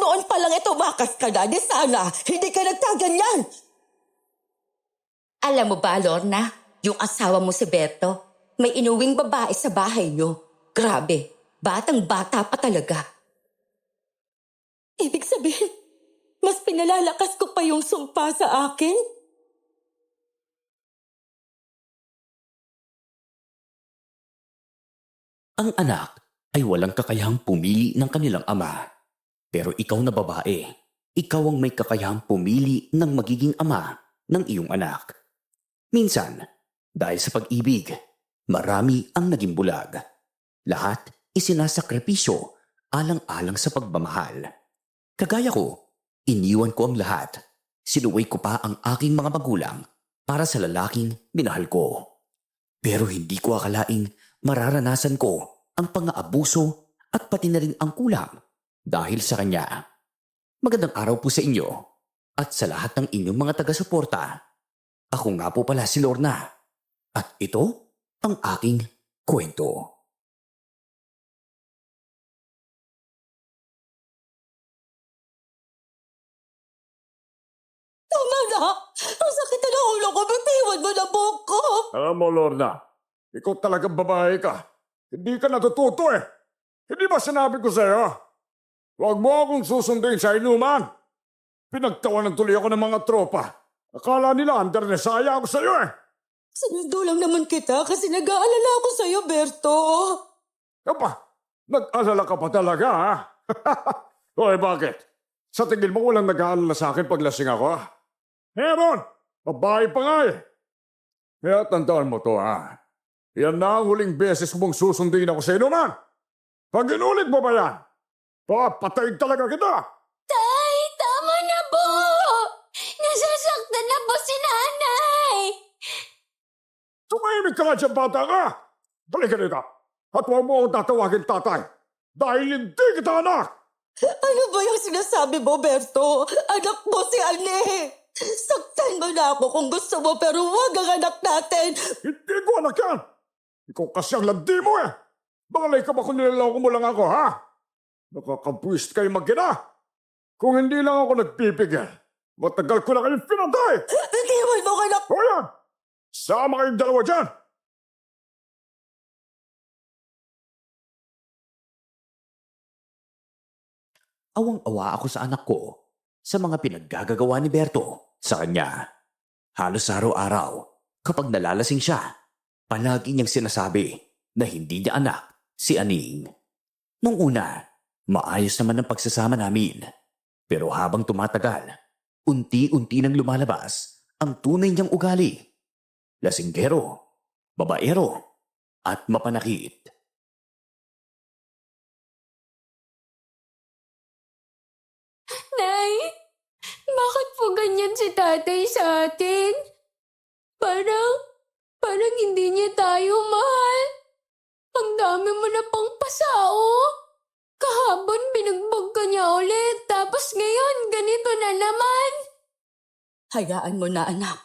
noon pa lang tumakas ka na, di sana hindi ka nagkaganyan. Alam mo ba, Lorna, yung asawa mo si Berto, may inuwing babae sa bahay niyo. Grabe, batang-bata pa talaga. Ibig sabihin, mas pinalalakas ko pa yung sumpa sa akin? Ang anak ay walang kakayahang pumili ng kanilang ama. Pero ikaw na babae, ikaw ang may kakayahang pumili ng magiging ama ng iyong anak. Minsan, dahil sa pag-ibig, marami ang naging bulag. Lahat isinasakripisyo alang-alang sa pagmamahal. Kagaya ko, iniwan ko ang lahat. Sinuway ko pa ang aking mga magulang para sa lalaking minahal ko. Pero hindi ko akalaing mararanasan ko ang pang-aabuso at pati na rin ang kulang dahil sa kanya. Magandang araw po sa inyo at sa lahat ng inyong mga taga-suporta. Ako nga po pala si Lorna at ito ang aking kwento. Tama na! Ang sakit na ng ulo ko, bitiwan mo na buhok ko! Alam mo, Lorna, ikaw talagang babae ka. Hindi ka natututo eh. Hindi ba sinabi ko sa'yo? Huwag mo akong susundin sa inuman. Pinagtawanan tuloy ako ng mga tropa. Akala nila undernesaya ako sa'yo eh. Sinundo lang naman kita kasi nag-aalala ako sa'yo, Berto. Kapa, nag-alala ka pa talaga ha? Hoy, bakit? Sa tingin mo walang nag-aalala sa akin pag lasing ako ha? Meron! Babae pa nga eh. Kaya tandaan mo to ha. Yan na ang huling beses mong susundin ako sa inuman. Pag inulit mo ba yan, papatayin talaga kita. Tay, tama na po! Nasasaktan na po si nanay! Tumahimik ka nga dyan, bata ka! Balik ka dito. At huwag mo akong tatawagin tatay. Dahil hindi kita anak! Ano ba yung sinasabi mo, Berto? Anak mo si Ane! Saktan mo na ako kung gusto mo pero huwag ang anak natin! Hindi ko anak yan! Ikaw kasi ang landi mo eh! Bangalay ka ba kung nilaloko mo lang ako, ha? Nakakabwist kayo mag-ina! Kung hindi lang ako nagpipigil, matagal ko na kayong pinatay! Bitiwan mo, anak! O yan! Sama kayong dalawa dyan! Awang-awa ako sa anak ko sa mga pinaggagawa ni Berto sa kanya. Halos araw-araw, kapag nalalasing siya, palagi niyang sinasabi na hindi niya anak si Aning. Nung una, maayos naman ang pagsasama namin. Pero habang tumatagal, unti-unti nang lumalabas ang tunay niyang ugali. Lasinggero, babaero, at mapanakit. Nay, bakit po ganyan si tatay sa atin? Parang hindi niya tayo mahal. Ang dami mo na pang pasao. Kahapon binugbog ka niya ulit, tapos ngayon ganito na naman. Hayaan mo na, anak.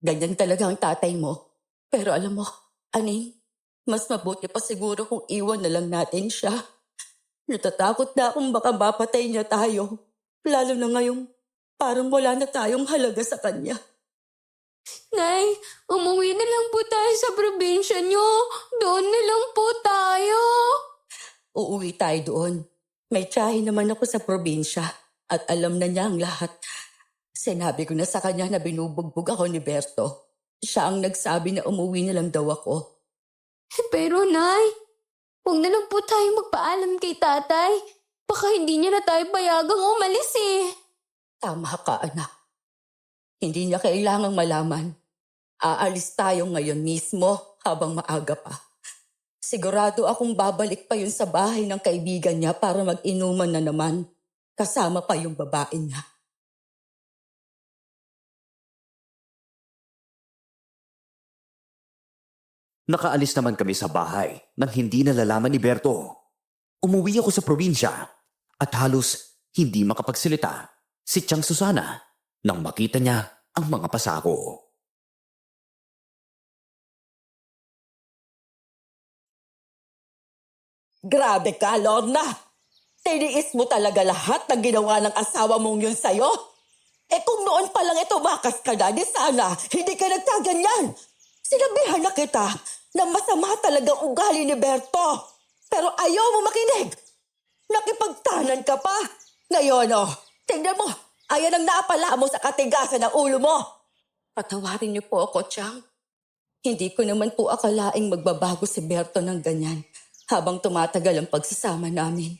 Ganyan talaga ang tatay mo. Pero alam mo, Aning, mas mabuti pa siguro kung iwan na lang natin siya. Natatakot na akong baka mapatay niya tayo. Lalo na ngayong parang wala na tayong halaga sa kanya. Nay, umuwi na lang po tayo sa probinsya niyo. Doon na lang po tayo. Uuwi tayo doon. May tiyahin naman ako sa probinsya at alam na niya ang lahat. Sinabi ko na sa kanya na binubugbog ako ni Berto. Siya ang nagsabi na umuwi na lang daw ako. Pero Nay, huwag na lang po tayo magpaalam kay tatay. Baka hindi niya na tayo payagang umalis eh. Tama ka, anak. Hindi niya kailangang malaman. Aalis tayo ngayon mismo habang maaga pa. Sigurado akong babalik pa yun sa bahay ng kaibigan niya para mag-inuman na naman. Kasama pa yung babae niya. Nakaalis naman kami sa bahay nang hindi nalalaman ni Berto. Umuwi ako sa probinsya at halos hindi makapagsalita si Tiyang Susana nang makita niya ang mga pasako. Grabe ka, Lorna! Tiniis mo talaga lahat ng ginawa ng asawa mong yun sa'yo? Eh kung noon pa lang ito makas ka na, di sana hindi ka nagkaganyan. Sinabihan na kita na masama talaga ang ugali ni Berto. Pero ayaw mo makinig. Nakipagtanan ka pa. Ngayon tingnan mo, ayan ang naapala mo sa katigasan ng ulo mo. Patawarin niyo po ako, Chang. Hindi ko naman po akalaing magbabago si Berto ng ganyan habang tumatagal ang pagsasama namin.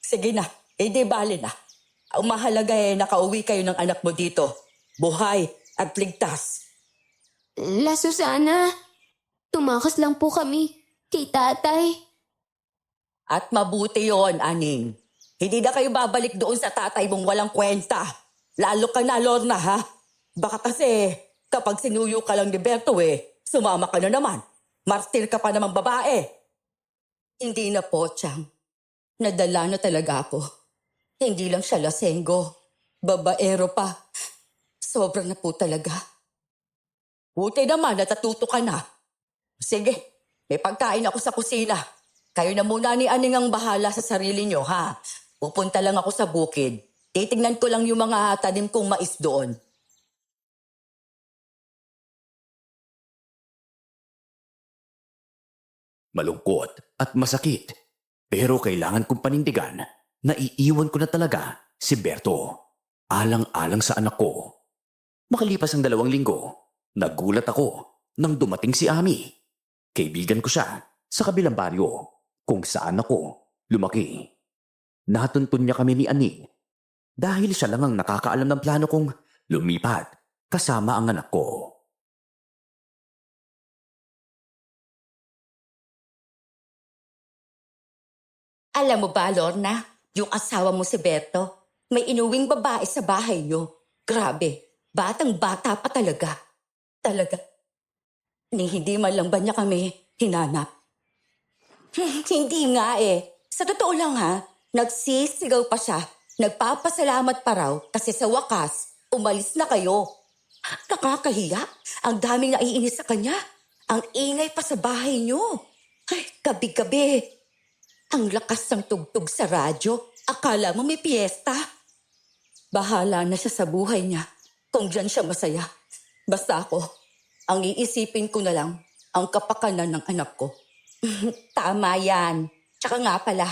Sige na, di bali na. Ang mahalaga nakauwi kayo ng anak mo dito. Buhay at ligtas. La Susana, tumakas lang po kami kay tatay. At mabuti yon, Aning. Hindi na kayo babalik doon sa tatay mong walang kwenta. Lalo ka na, Lorna, ha? Baka kasi kapag sinuyo ka lang ni Berto sumama ka na naman. Martir ka pa namang babae. Hindi na po, Chang. Nadala na talaga ako. Hindi lang siya lasenggo. Babaero pa. Sobra na po talaga. Buti naman, natatuto ka na. Sige, may pagkain ako sa kusina. Kayo na muna ni Aning ang bahala sa sarili nyo, ha? Pupunta lang ako sa bukid. Titignan ko lang yung mga tanim kong mais doon. Malungkot at masakit. Pero kailangan kong panindigan na iiwan ko na talaga si Berto. Alang-alang sa anak ko. Makalipas ang 2 linggo, nagulat ako nang dumating si Ami. Kaibigan ko siya sa kabilang baryo kung saan ako lumaki. Natuntun niya kami ni Ani dahil siya lang ang nakakaalam ng plano kong lumipat kasama ang anak ko. Alam mo ba, Lorna, yung asawa mo si Berto, may inuwing babae sa bahay niyo. Grabe, batang-bata pa talaga. Talaga. Hindi man lang ba niya kami hinanap? Hindi nga Sa totoo lang nagsisigaw pa siya. Nagpapasalamat pa raw kasi sa wakas, umalis na kayo. Nakakahiya. Ang daming naiinis sa kanya. Ang ingay pa sa bahay niyo. Ay, gabi-gabi. Ang lakas ng tugtog sa radyo. Akala mo may piyesta. Bahala na siya sa buhay niya kung diyan siya masaya. Basta ako, ang iisipin ko na lang ang kapakanan ng anak ko. Tama yan. Tsaka nga pala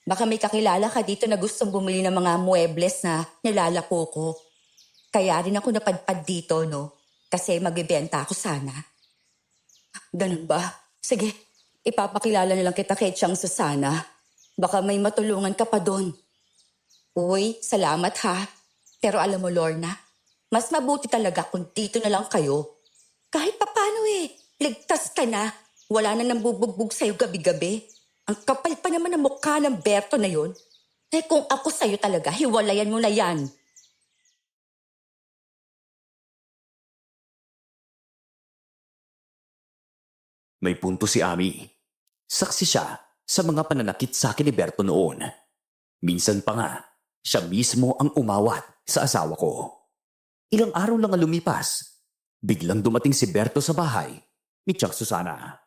baka may kakilala ka dito na gustong bumili ng mga muebles na nilalako ko. Kaya rin ako napadpad dito, no? Kasi magbibenta ako sana. Ganun ba? Sige, ipapakilala na lang kita kay Chang Susana. Baka may matulungan ka pa doon. Uy, salamat Pero alam mo, Lorna, mas mabuti talaga kung dito na lang kayo. Kahit papano ligtas ka na. Wala na nang bubugbog sa'yo gabi-gabi. Ang kapal pa naman ng mukha ng Berto na yun. Kung ako sa'yo talaga, hiwalayan mo na yan. May punto si Ami. Saksi siya sa mga pananakit sa akin ni Berto noon. Minsan pa nga, siya mismo ang umawat sa asawa ko. Ilang araw lang ang lumipas, biglang dumating si Berto sa bahay ni Chang Susana.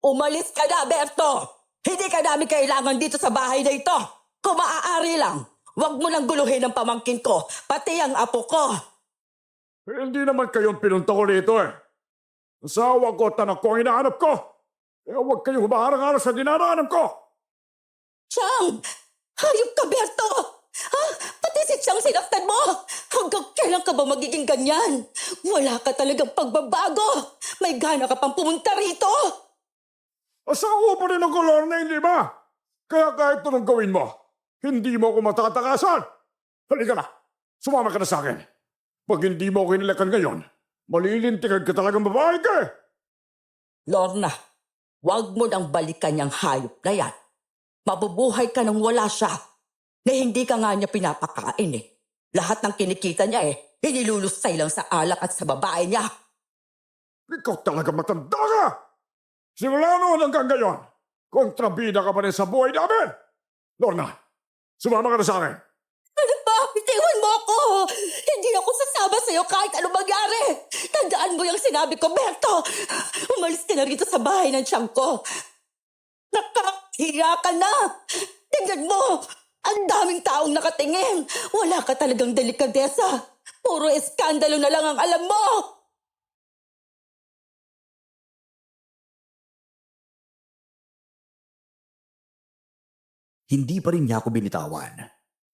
Umalis ka na, Berto! Hindi ka namin kailangan dito sa bahay na ito. Kung maaari lang, huwag mo lang guluhin ang pamangkin ko, pati ang apo ko. Hindi naman kayong pinunta ko rito Asawa ko at anak ko ang hinahanap ko. Kaya huwag kayong humaharang-harang sa dinaraanan ko. Chang! Hayop ka, Berto! Pati si Chang sinaktan mo! Hanggang kailan ka ba magiging ganyan? Wala ka talagang pagbabago! May gana ka pang pumunta rito! Asawa pa rin ako, Lorna, hindi ba? Kaya kahit anong gawin mo, hindi mo ako matatakasan. Halika na, sumama ka na sa akin. Pag hindi mo ako hinilakan ngayon, malilintikan ka talagang babae ka Lorna, huwag mo nang balikan yung hayop na yan. Mabubuhay ka nang wala siya. Na hindi ka nga niya pinapakain Lahat ng kinikita niya inilulustay lang sa alak at sa babae niya. Ikaw talaga matanda ka! Simula noon hanggang ngayon, kontrabida ka pa rin sa buhay namin! Lorna, sumama ka na sa akin. Ano ba? Bitiwan mo ako! Hindi ako sasama sa'yo kahit ano mangyari! Tandaan mo yung sinabi ko, Berto! Umalis ka na rito sa bahay ng tiyang ko. Nakahiya ka na! Tingnan mo! Ang daming taong nakatingin! Wala ka talagang delikadesa! Puro eskandalo na lang ang alam mo! Hindi pa rin niya ako binitawan.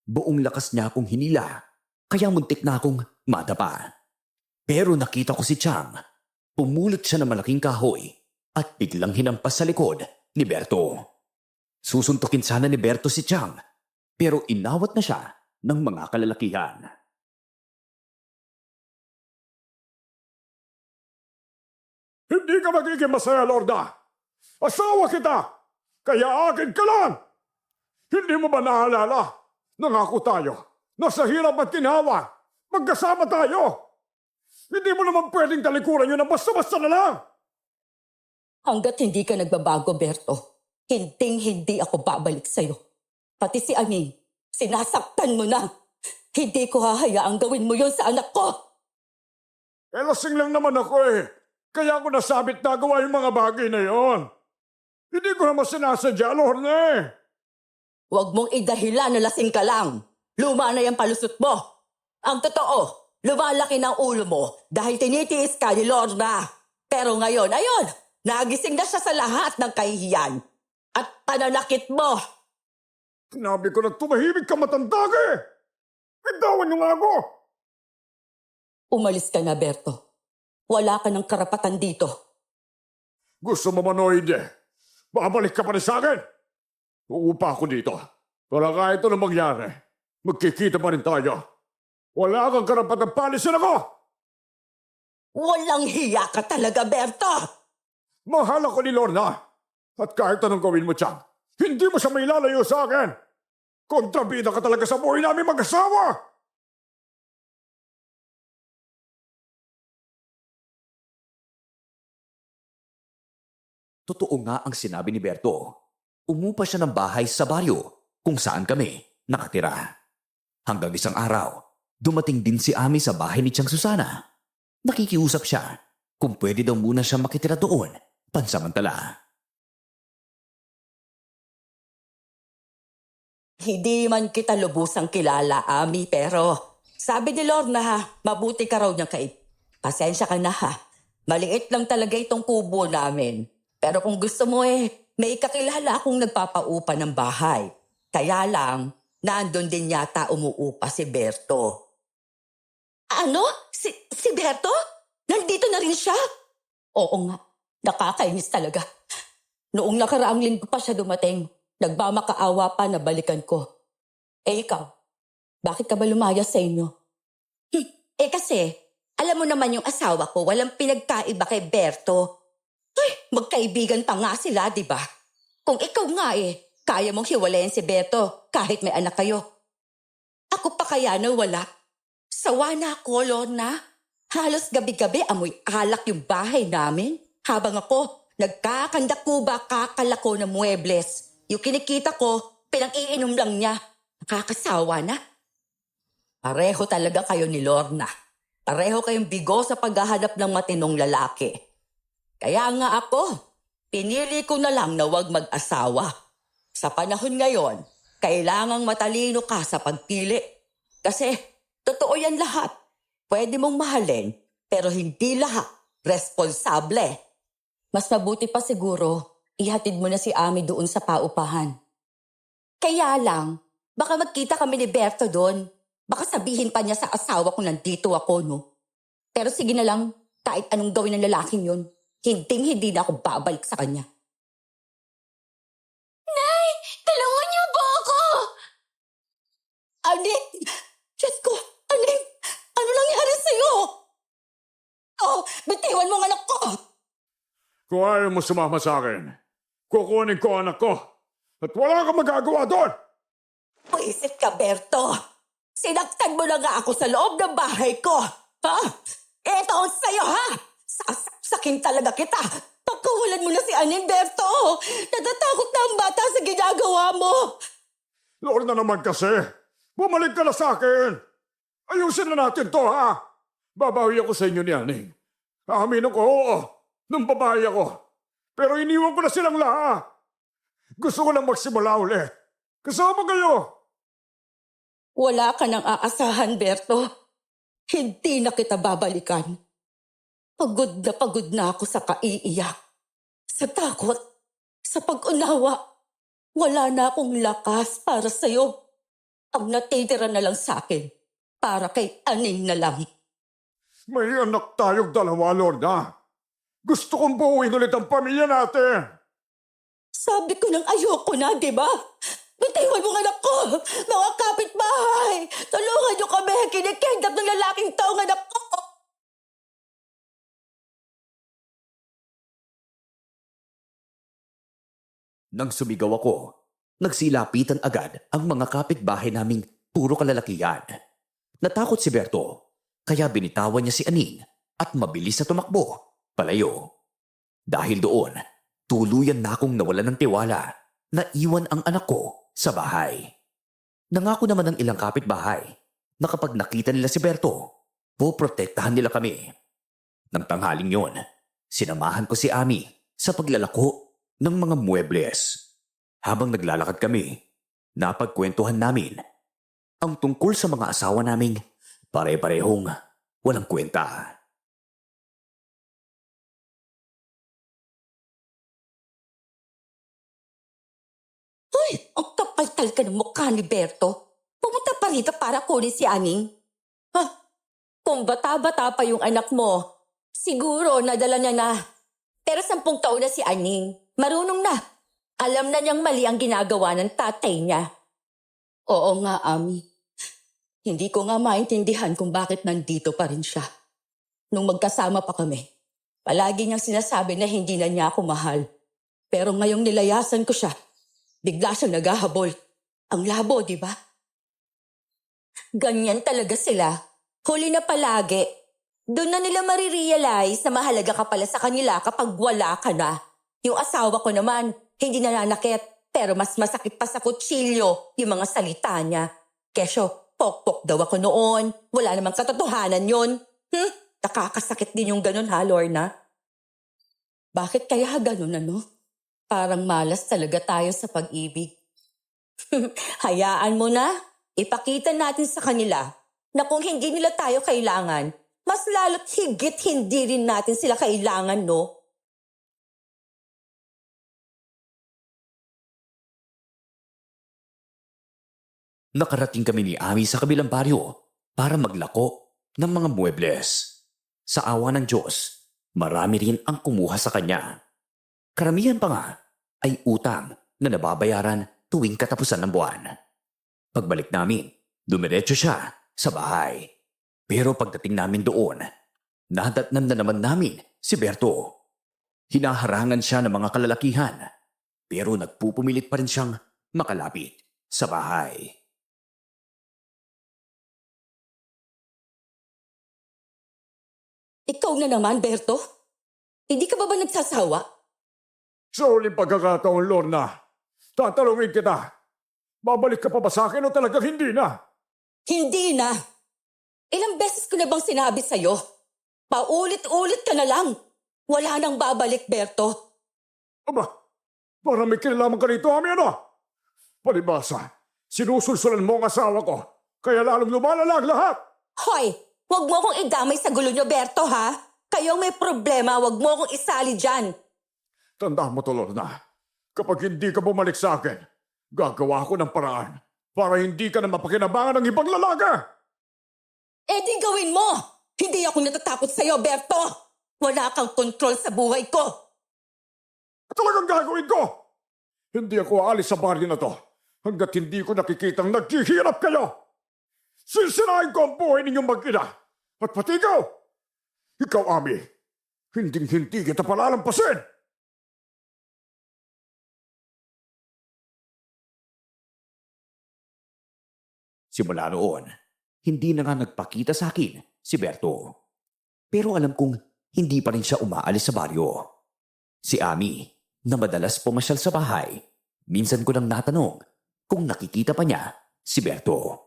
Buong lakas niya akong hinila, kaya muntik na akong madapa. Pero nakita ko si Chang. Pumulot siya ng malaking kahoy at biglang hinampas sa likod ni Berto. Susuntukin sana ni Berto si Chang, pero inawat na siya ng mga kalalakihan. Hindi ka magiging masaya, Lorna. Asawa kita, kaya akin ka lang. Hindi mo ba naalala? Nangako tayo na sa hirap at ginawa, magkasama tayo. Hindi mo naman pwedeng talikuran yun na basta-basta na lang. Hanggat hindi ka nagbabago, Berto, hinding-hindi ako babalik sa'yo. Pati si Aning, sinasaktan mo na. Hindi ko hahayaang gawin mo yon sa anak ko. Lasing lang naman ako eh. Kaya ako nasabit na gawa yung mga bagay na yon. Hindi ko naman sinasadya, Lorna eh. Huwag mong idahilan na lasing ka lang. Luma na yung palusot mo. Ang totoo, lumalaki ng ulo mo dahil tinitiis ka ni Lorna. Pero ngayon, ayun, nagising na siya sa lahat ng kahihiyan. At pananakit mo. Sinabi ko na tumahimik ka, matanda ka eh. Bitawan niyo nga ako. Umalis ka na, Berto. Wala ka ng karapatan dito. Gusto mo manoid eh. Babalik ka pa rin sa akin. Uupa ako dito. Para kahit ano mangyari, magkikita pa rin tayo. Wala kang karapatang palisin ako! Walang hiya ka talaga, Berto! Mahal ako ni Lorna. At kahit anong gawin mo, Chang, hindi mo siya may lalayo sa akin. Kontrabida ka talaga sa buhay namin mag-asawa! Totoo nga ang sinabi ni Berto. Umupa siya ng bahay sa baryo kung saan kami nakatira. Hanggang isang araw, dumating din si Ami sa bahay ni Chang Susana. Nakikiusap siya kung pwede daw muna siya makitira doon pansamantala. Hindi man kita lubusang kilala, Ami, pero sabi ni Lorna, mabuti ka raw niya kay. Pasensya ka na ha. Maliit lang talaga itong kubo namin. Pero kung gusto mo may kakilala akong nagpapaupa ng bahay. Kaya lang, nandun din yata umuupa si Berto. Ano? Si Berto? Nandito na rin siya? Oo nga, nakakainis talaga. Noong nakaraang linggo pa siya dumating, nagmamakaawa pa na balikan ko. Ikaw, bakit ka ba lumayas sa inyo? Kasi, alam mo naman yung asawa ko, walang pinagkaiba kay Berto. Ay, magkaibigan pa nga sila, di ba? Kung ikaw nga kaya mong hiwalayan si Berto kahit may anak kayo. Ako pa kaya na wala? Sawa na ako, Lorna. Halos gabi-gabi amoy alak yung bahay namin. Habang ako, nagkakandakuba kakalako ng muebles. Yung kinikita ko, pinang-iinom lang niya. Nakakasawa na. Pareho talaga kayo ni Lorna. Pareho kayong bigo sa paghahanap ng matinong lalaki. Kaya nga ako, pinili ko na lang na huwag mag-asawa. Sa panahon ngayon, kailangang matalino ka sa pagpili. Kasi, totoo yan lahat. Pwede mong mahalin, pero hindi lahat responsable. Mas mabuti pa siguro, ihatid mo na si Ami doon sa paupahan. Kaya lang, baka magkita kami ni Berto doon. Baka sabihin pa niya sa asawa kung nandito ako, no? Pero sige na lang, kahit anong gawin ng lalaking yun, hindi na ako babalik sa kanya. Nay! Tulungan niyo po ako! Aning! Diyos ko! Aning! Ano nangyari sa'yo? Oh, bitiwan mo ang anak ko! Kung ayaw mo sumama sa akin, kukunin ko anak ko. At wala kang magagawa doon! Puisit ka, Berto! Sinaktan mo na nga ako sa loob ng bahay ko! Ha? Ito ang sa'yo, ha? Sasaksakin talaga kita! Pagkawalan mo na si Aning, Berto! Natatakot na ang bata sa ginagawa mo! Lord na naman kasi, bumalik ka na sa akin! Ayusin na natin to, ha? Babawi ako sa inyo ni Aning. Amin ako, oo. Nung babae ako. Pero iniwan ko na silang lahat. Gusto ko lang magsimula ulit. Kasama kayo. Wala ka nang aasahan, Berto. Hindi na kita babalikan. Pagod na ako sa kaiiyak, sa takot, sa pag-unawa. Wala na akong lakas para sa'yo. Ang natitira na lang sa akin, para kay Aning na lang. May anak tayong dalawa, Lorna. Gusto kong buuin ulit ang pamilya natin. Sabi ko nang ayoko na, di ba? Bitiwan mo ang anak ko! Mga kapitbahay! Tulungan niyo kami! Kinikendap ng lalaking taong anak ko! Nang sumigaw ako, nagsilapitan agad ang mga kapitbahay naming puro kalalakihan. Natakot si Berto, kaya binitawan niya si Aning at mabilis na tumakbo, palayo. Dahil doon, tuluyan na akong nawalan ng tiwala na iwan ang anak ko sa bahay. Nangako naman ng ilang kapitbahay na kapag nakita nila si Berto, poprotektahan nila kami. Nang tanghaling yon, sinamahan ko si Ami sa paglalako ng mga muebles. Habang naglalakad kami, napagkwentuhan namin ang tungkol sa mga asawa naming pare-parehong walang kwenta. Hoy, ang kapal ka ng mukha ni Berto. Pumunta pa rito para kunin si Aning. Ha? Kung bata-bata pa yung anak mo, siguro nadala niya na. Pero 10 taon na si Aning. Marunong na. Alam na niyang mali ang ginagawa ng tatay niya. Oo nga, Ami. Hindi ko nga maintindihan kung bakit nandito pa rin siya. Nung magkasama pa kami, palagi niyang sinasabi na hindi na niya ako mahal. Pero ngayong nilayasan ko siya, bigla siyang naghahabol. Ang labo, di ba? Ganyan talaga sila. Huli na palagi. Doon na nila marirealize na mahalaga ka pala sa kanila kapag wala ka na. Yung asawa ko naman, hindi nananakit. Pero mas masakit pa sa kutsilyo yung mga salita niya. Kesyo, pokpok daw ako noon. Wala namang katotohanan yun. Nakakasakit din yung ganun ha, Lorna? Bakit kaya ganun ano? Parang malas talaga tayo sa pag-ibig. Hayaan mo na. Ipakita natin sa kanila na kung hindi nila tayo kailangan, mas lalo't higit hindi rin natin sila kailangan, no? Nakarating kami ni Ami sa kabilang baryo para maglako ng mga muebles. Sa awa ng Diyos, marami rin ang kumuha sa kanya. Karamihan pa nga ay utang na nababayaran tuwing katapusan ng buwan. Pagbalik namin, dumiretso siya sa bahay. Pero pagdating namin doon, nadatnan na naman namin si Berto. Hinaharangan siya ng mga kalalakihan, pero nagpupumilit pa rin siyang makalapit sa bahay. Ikaw na naman, Berto. Hindi ka ba nagsasawa? Sa huling pagkakataon, Lorna, tatalungin kita. Babalik ka pa ba sa akin o talagang hindi na? Hindi na. Ilang beses ko na bang sinabi sa'yo? Paulit-ulit ka na lang. Wala nang babalik, Berto. Aba, para may kinalaman ka rito, Ami, ano? Palibasa, sinusulsulan mo ang asawa ko, kaya lalong lumalala ang lahat. Hoy, wag mo akong idamay sa gulo niyo, Berto, ha? Kayo may problema, wag mo akong isali dyan. Tandaan mo to, Lorna. Kapag hindi ka bumalik sa akin, gagawa ko ng paraan para hindi ka na mapakinabangan ng ibang lalaki. Eh di gawin mo! Hindi ako natatakot sa'yo, Berto! Wala kang kontrol sa buhay ko! Talagang gagawin ko! Hindi ako aalis sa baryo na to hanggat hindi ko nakikitang naghihirap kayo! Sisirain ko ang buhay ninyong mag-ina! At pati ikaw! Ikaw, Ami, hinding-hindi kita palalampasin! Simula noon, hindi na nga nagpakita sa akin si Berto. Pero alam kong hindi pa rin siya umaalis sa baryo. Si Ami, na madalas pumasyal sa bahay, minsan ko nang natanong kung nakikita pa niya si Berto.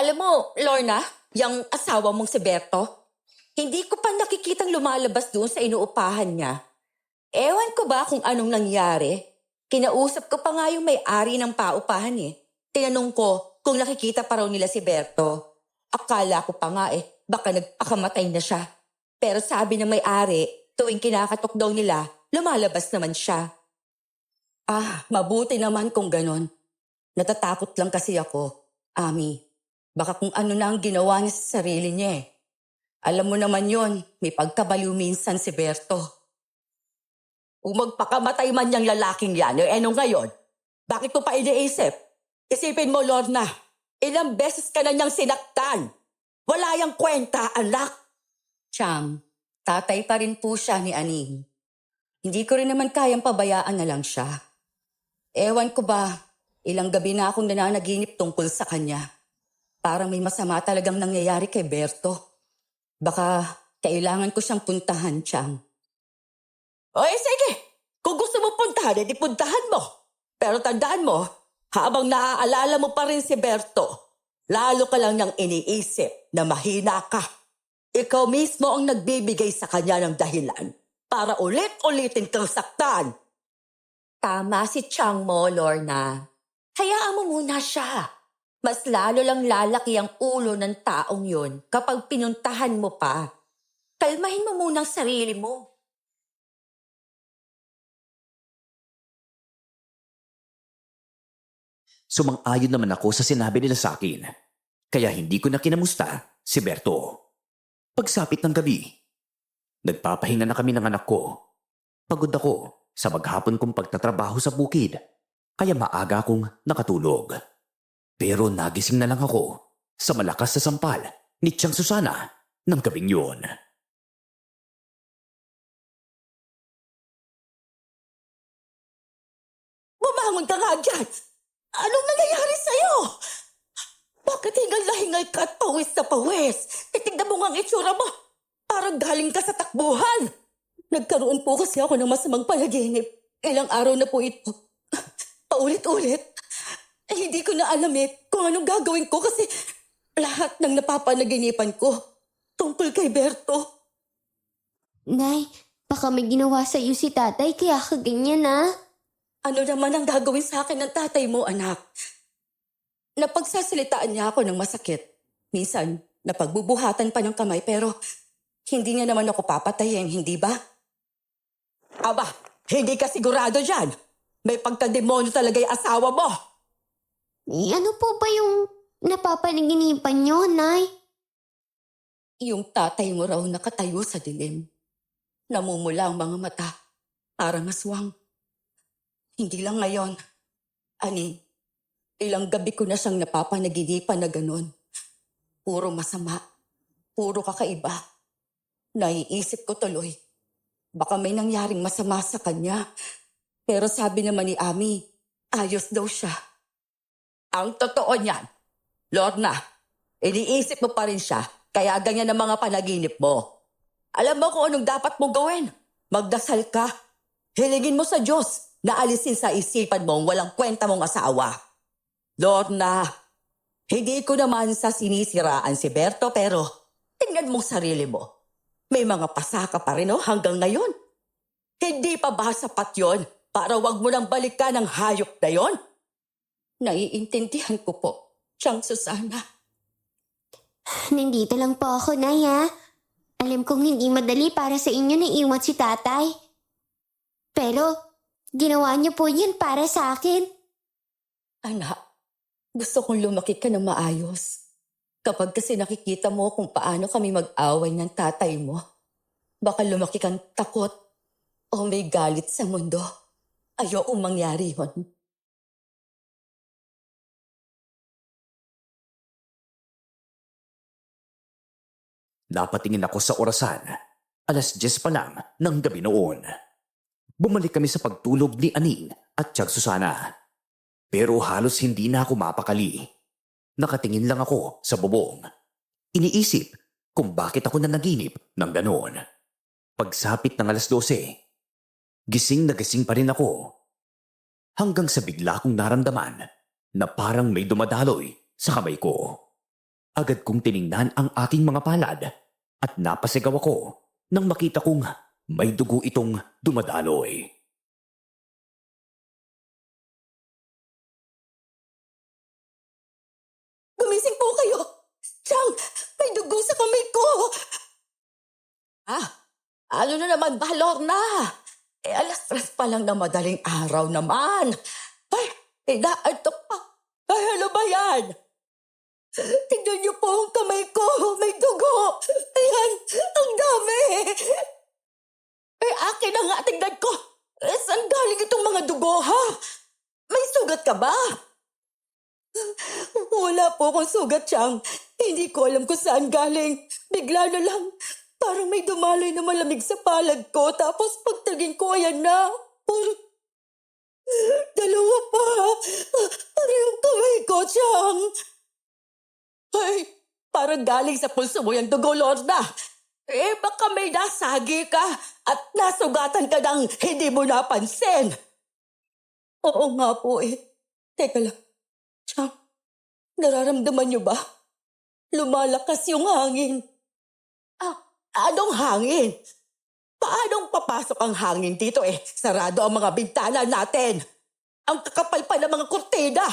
Alam mo, Lorna, yung asawa mong si Berto, hindi ko pa nakikitang lumalabas doon sa inuupahan niya. Ewan ko ba kung anong nangyari? Kinausap ko pa nga yung may-ari ng paupahan eh. Tinanong ko kung nakikita pa raw nila si Berto. Akala ko pa nga baka nagpakamatay na siya. Pero sabi ng may-ari, tuwing kinakatok daw nila, lumalabas naman siya. Mabuti naman kung ganon. Natatakot lang kasi ako, Ami. Baka kung ano na ang ginawa niya sa sarili niya eh. Alam mo naman yon, may pagkabaliw minsan si Berto. Kung magpakamatay man niyang lalaking yan, ano ngayon? Bakit mo pa iniisip? Isipin mo, Lorna, ilang beses ka na niyang sinaktan. Wala yang kwenta, anak. Chang, tatay pa rin po siya ni Aning. Hindi ko rin naman kayang pabayaan na lang siya. Ewan ko ba, ilang gabi na akong nananaginip tungkol sa kanya. Parang may masama talagang nangyayari kay Berto. Baka kailangan ko siyang puntahan, Chang. Oy, sige! Kung gusto mo puntahan, edi puntahan mo. Pero tandaan mo, habang naaalala mo pa rin si Berto, lalo ka lang niyang iniisip na mahina ka. Ikaw mismo ang nagbibigay sa kanya ng dahilan para ulit-ulitin kang saktan. Tama si Chang mo, Lorna. Hayaan mo muna siya. Mas lalo lang lalaki ang ulo ng taong yun kapag pinuntahan mo pa. Kalmahin mo muna ang sarili mo. Sumang-ayon naman ako sa sinabi nila sa akin. Kaya hindi ko na kinamusta si Berto. Pagsapit ng gabi, nagpapahinga na kami ng anak ko. Pagod ako sa maghapon kong pagtatrabaho sa bukid, kaya maaga akong nakatulog. Pero nagising na lang ako sa malakas na sampal ni Tiyang Susana ng gabing yun. Bumangon ka nga dyan! Anong nangyayari sa'yo? Bakit hingal na hingal ka at pawis na pawis? Titignan mo nga ang itsura mo. Parang galing ka sa takbuhan. Nagkaroon po kasi ako ng masamang panaginip. Ilang araw na po ito. Paulit-ulit. Hindi ko na alam kung anong gagawin ko kasi lahat ng napapanaginipan ko tungkol kay Berto. Nay, baka may ginawa sa iyo si tatay kaya ka ganyan Ano naman ang gagawin sa akin ng tatay mo, anak? Napagsasalitaan niya ako ng masakit. Minsan, napagbubuhatan pa ng kamay pero hindi niya naman ako papatayin, hindi ba? Aba, hindi ka sigurado dyan. May pagkademonyo talaga yung asawa mo. Ano po ba yung napapanaginipan niyo, Nay? Yung tatay mo raw nakatayo sa dilim. Namumula ang mga mata, parang aswang. Hindi lang ngayon. Ani, ilang gabi ko na siyang napapanaginipan na ganun. Puro masama, puro kakaiba. Naiisip ko tuloy, baka may nangyaring masama sa kanya. Pero sabi naman ni Ami, ayos daw siya. Ang totoo niyan, Lorna, iniisip mo pa rin siya, kaya ganyan ang mga panaginip mo. Alam mo kung anong dapat mong gawin? Magdasal ka. Hilingin mo sa Diyos na alisin sa isipan mong walang kwenta mong asawa. Lorna, hindi ko naman sa sinisiraan si Berto pero tingnan mong sarili mo. May mga pasaka pa rin hanggang ngayon. Hindi pa ba sapat yon para wag mo nang balikan ang hayop na yon? Naiintindihan ko po, Tiyang Susana. Nandito lang po ako, Nay, Alam kong hindi madali para sa inyo na iwan si tatay. Pero, ginawa niyo po yun para sa akin. Anak, gusto kong lumaki ka ng maayos. Kapag kasi nakikita mo kung paano kami mag-away ng tatay mo, baka lumaki kang takot o may galit sa mundo. Ayokong mangyari yun. Napatingin ako sa orasan. 10:00 pa lang ng gabi noon. Bumalik kami sa pagtulog ni Aning at Tiyang Susana. Pero halos hindi na ako mapakali. Nakatingin lang ako sa bubong. Iniisip kung bakit ako nanaginip ng ganoon. Pagsapit ng 12:00, gising na gising pa rin ako. Hanggang sa bigla kong naramdaman na parang may dumadaloy sa kamay ko. Agad kong tiningnan ang aking mga palad at napasigaw ako nang makita kong may dugo itong dumadaloy. Gumising po kayo! Chang, may dugo sa kamay ko! Ah, ano na naman ba, Lorna? Alas 3 pa lang na madaling araw naman. Ay, inaantok pa. Ay, ano ba yan? Tignan niyo po ang kamay ko. May dugo. Ayan, ang dami. Akin na nga, tignan ko. Saan galing itong mga dugo, ha? May sugat ka ba? Wala po akong sugat, Chang. Hindi ko alam kung saan galing. Bigla na lang. Parang may dumaloy na malamig sa palad ko. Tapos pagtingin ko, ayan na. Dalawa pa. Parang yung kamay ko, Chang. Ay, parang galing sa pulso mo yung dugo, Lorna. Baka may nasagi ka at nasugatan ka ng hindi mo napansin. Oo nga po Teka lang. Chang, nararamdaman niyo ba? Lumalakas yung hangin. Anong hangin? Paanong papasok ang hangin dito Sarado ang mga bintana natin. Ang kakapal pa ng mga kurtina.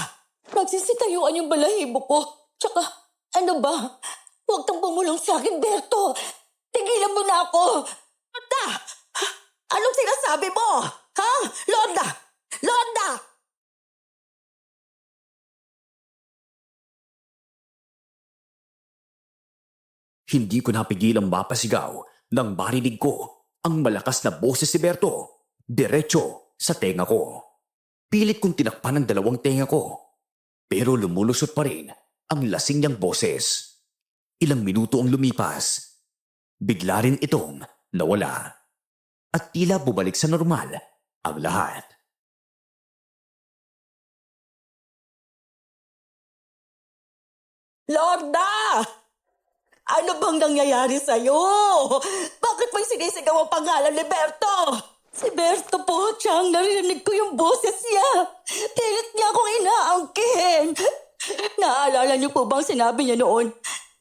Nagsisitayuan yung balahibo ko. Tsaka, ano ba? Huwag kang bumulong sa akin, Berto. Tigilan mo na ako. Lorna! Anong sinasabi mo? Ha? Lorna! Lorna! Hindi ko napigilang mapasigaw nang marinig ko ang malakas na boses si Berto, diretso sa tenga ko. Pilit kong tinakpan ang dalawang tenga ko, pero lumulusot pa rin ang lasing niyang boses. Ilang minuto ang lumipas, bigla rin itong nawala at tila bumalik sa normal ang lahat. Lorna! Ano bang nangyayari sa'yo? Bakit may sinisigaw ang pangalan ni Berto? Si Berto po, Chang, narinig ko yung boses niya. Pilit niya akong inaangkin. Naalala niyo po bang sinabi niya noon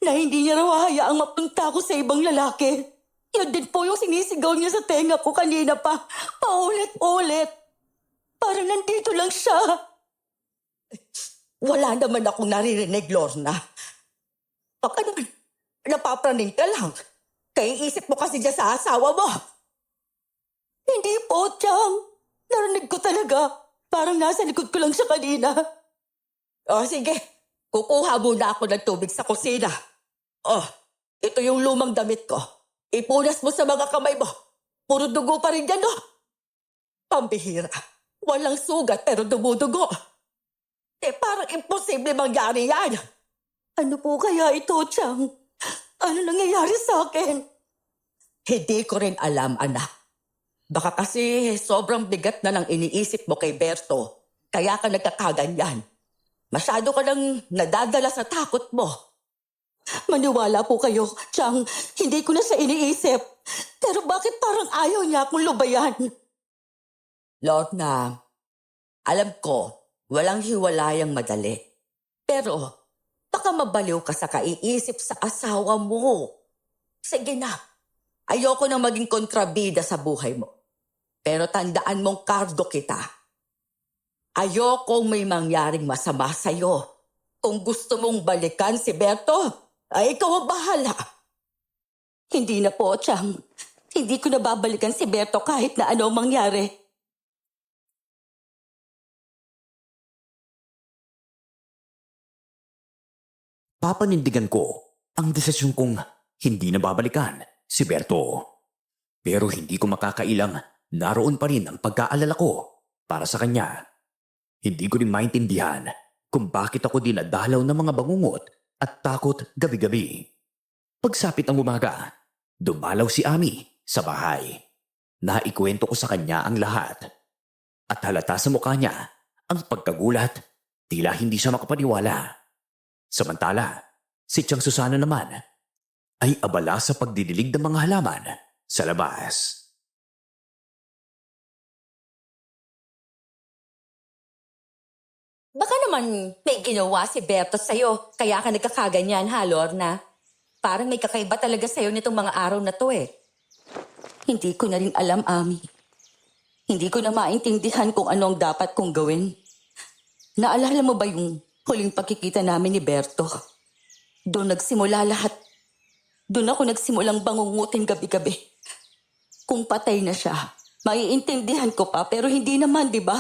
na hindi niya raw hayaang mapunta ako sa ibang lalaki? Yun din po yung sinisigaw niya sa tenga ko kanina pa. Paulit-ulit. Parang nandito lang siya. Wala naman akong naririnig, Lorna. Baka naman, napapraning ka lang. Kaiisip mo kasi dyan sa asawa mo. Hindi po, Chang. Narinig ko talaga. Parang nasa likod ko lang siya kanina. Sige. Kukuha muna ako ng tubig sa kusina. Ito yung lumang damit ko. Ipunas mo sa mga kamay mo. Puro dugo pa rin yan, no? Pambihira. Walang sugat pero dumudugo. Parang imposible mangyari yan. Ano po kaya ito, Chang? Ano nangyayari sa akin? Hindi ko rin alam, anak. Baka kasi sobrang bigat na lang iniisip mo kay Berto. Kaya ka nagkakaganyan. Masyado ka nang nadadala sa takot mo. Maniwala po kayo, Chang. Hindi ko na siya iniisip. Pero bakit parang ayaw niya akong lubayan? Lorna, alam ko, walang hiwalayang madali. Pero, baka mabaliw ka sa kaiisip sa asawa mo. Sige na, ayoko nang maging kontrabida sa buhay mo. Pero tandaan mong kardo kita. Ayokong may mangyaring masama sa'yo. Kung gusto mong balikan si Berto, ay ikaw ang bahala. Hindi na po, Chang. Hindi ko na babalikan si Berto kahit na ano ang mangyari. Papanindigan ko ang desisyon kong hindi na babalikan si Berto. Pero hindi ko makakailang naroon pa rin ang pagkaalala ko para sa kanya. Hindi ko rin maintindihan kung bakit ako dinadalaw ng mga bangungot at takot gabi-gabi. Pagsapit ng umaga, dumalaw si Ami sa bahay. Naikwento ko sa kanya ang lahat. At halata sa mukha niya ang pagkagulat, tila hindi siya makapaniwala. Samantala, si Tiang Susana naman ay abala sa pagdidilig ng mga halaman sa labas. Baka naman may ginawa si Berto sa'yo, kaya ka nagkakaganyan ha, Lorna? Parang may kakaiba talaga sa'yo nitong mga araw na to eh. Hindi ko na rin alam, Ami. Hindi ko na maintindihan kung ano ang dapat kong gawin. Naalala mo ba yung huling pagkikita namin ni Berto? Doon nagsimula lahat. Doon ako nagsimulang bangungutin gabi-gabi. Kung patay na siya, maiintindihan ko pa pero hindi naman, di ba?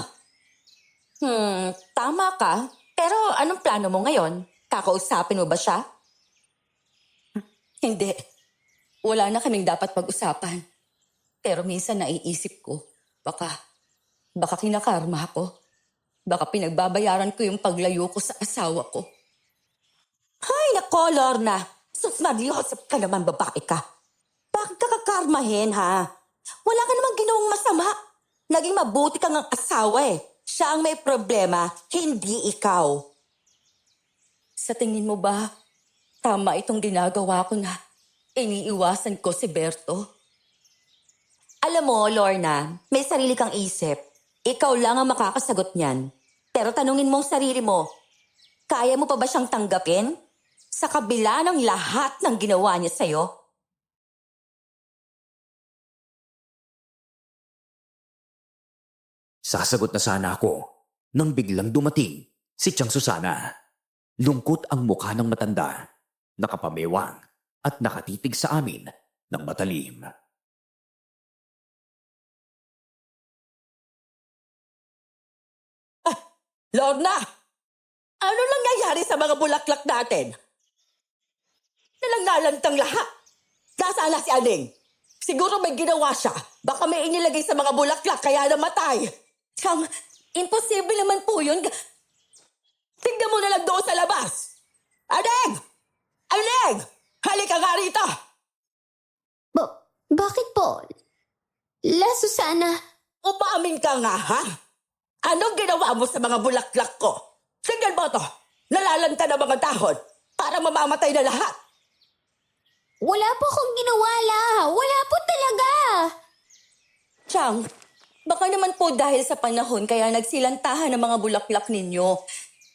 Tama ka. Pero anong plano mo ngayon? Kakausapin mo ba siya? Hindi. Wala na kaming dapat pag-usapan. Pero minsan naiisip ko, baka kinakarma ako. Baka pinagbabayaran ko yung paglayo ko sa asawa ko. Hay nako, Lorna! Sus Mariosep ka naman, babae ka. Bakit ka kakarmahin, ha? Wala ka namang ginawang masama. Naging mabuti kang ang asawa eh. Siya ang may problema, hindi ikaw. Sa tingin mo ba, tama itong ginagawa ko na iniiwasan ko si Berto? Alam mo, Lorna, may sarili kang isip. Ikaw lang ang makakasagot niyan. Pero tanungin mo ang sarili mo, kaya mo pa ba siyang tanggapin? Sa kabila ng lahat ng ginawa niya sa'yo? Sasagot na sana ako nang biglang dumating si Tiyang Susana. Lungkot ang mukha ng matanda, nakapamewang at nakatitig sa amin ng matalim. Lorna! Ano nangyayari sa mga bulaklak natin? Nalangalantang lahat. Nasaan na si Aning? Siguro may ginawa siya. Baka may inilagay sa mga bulaklak kaya namatay. Siyang, imposible naman po yun. Tignan mo na lang doon sa labas. Aning! Aning! Halika nga rito! Bakit po? La Susana, Umamin ka nga, ha? Anong ginawa mo sa mga bulaklak ko? Tingnan mo to. Nalalanta na mga dahon para mamamatay na lahat. wala po akong ginawa, La. Wala po talaga. Chang, baka naman po dahil sa panahon kaya nagsilantahan ng mga bulaklak ninyo.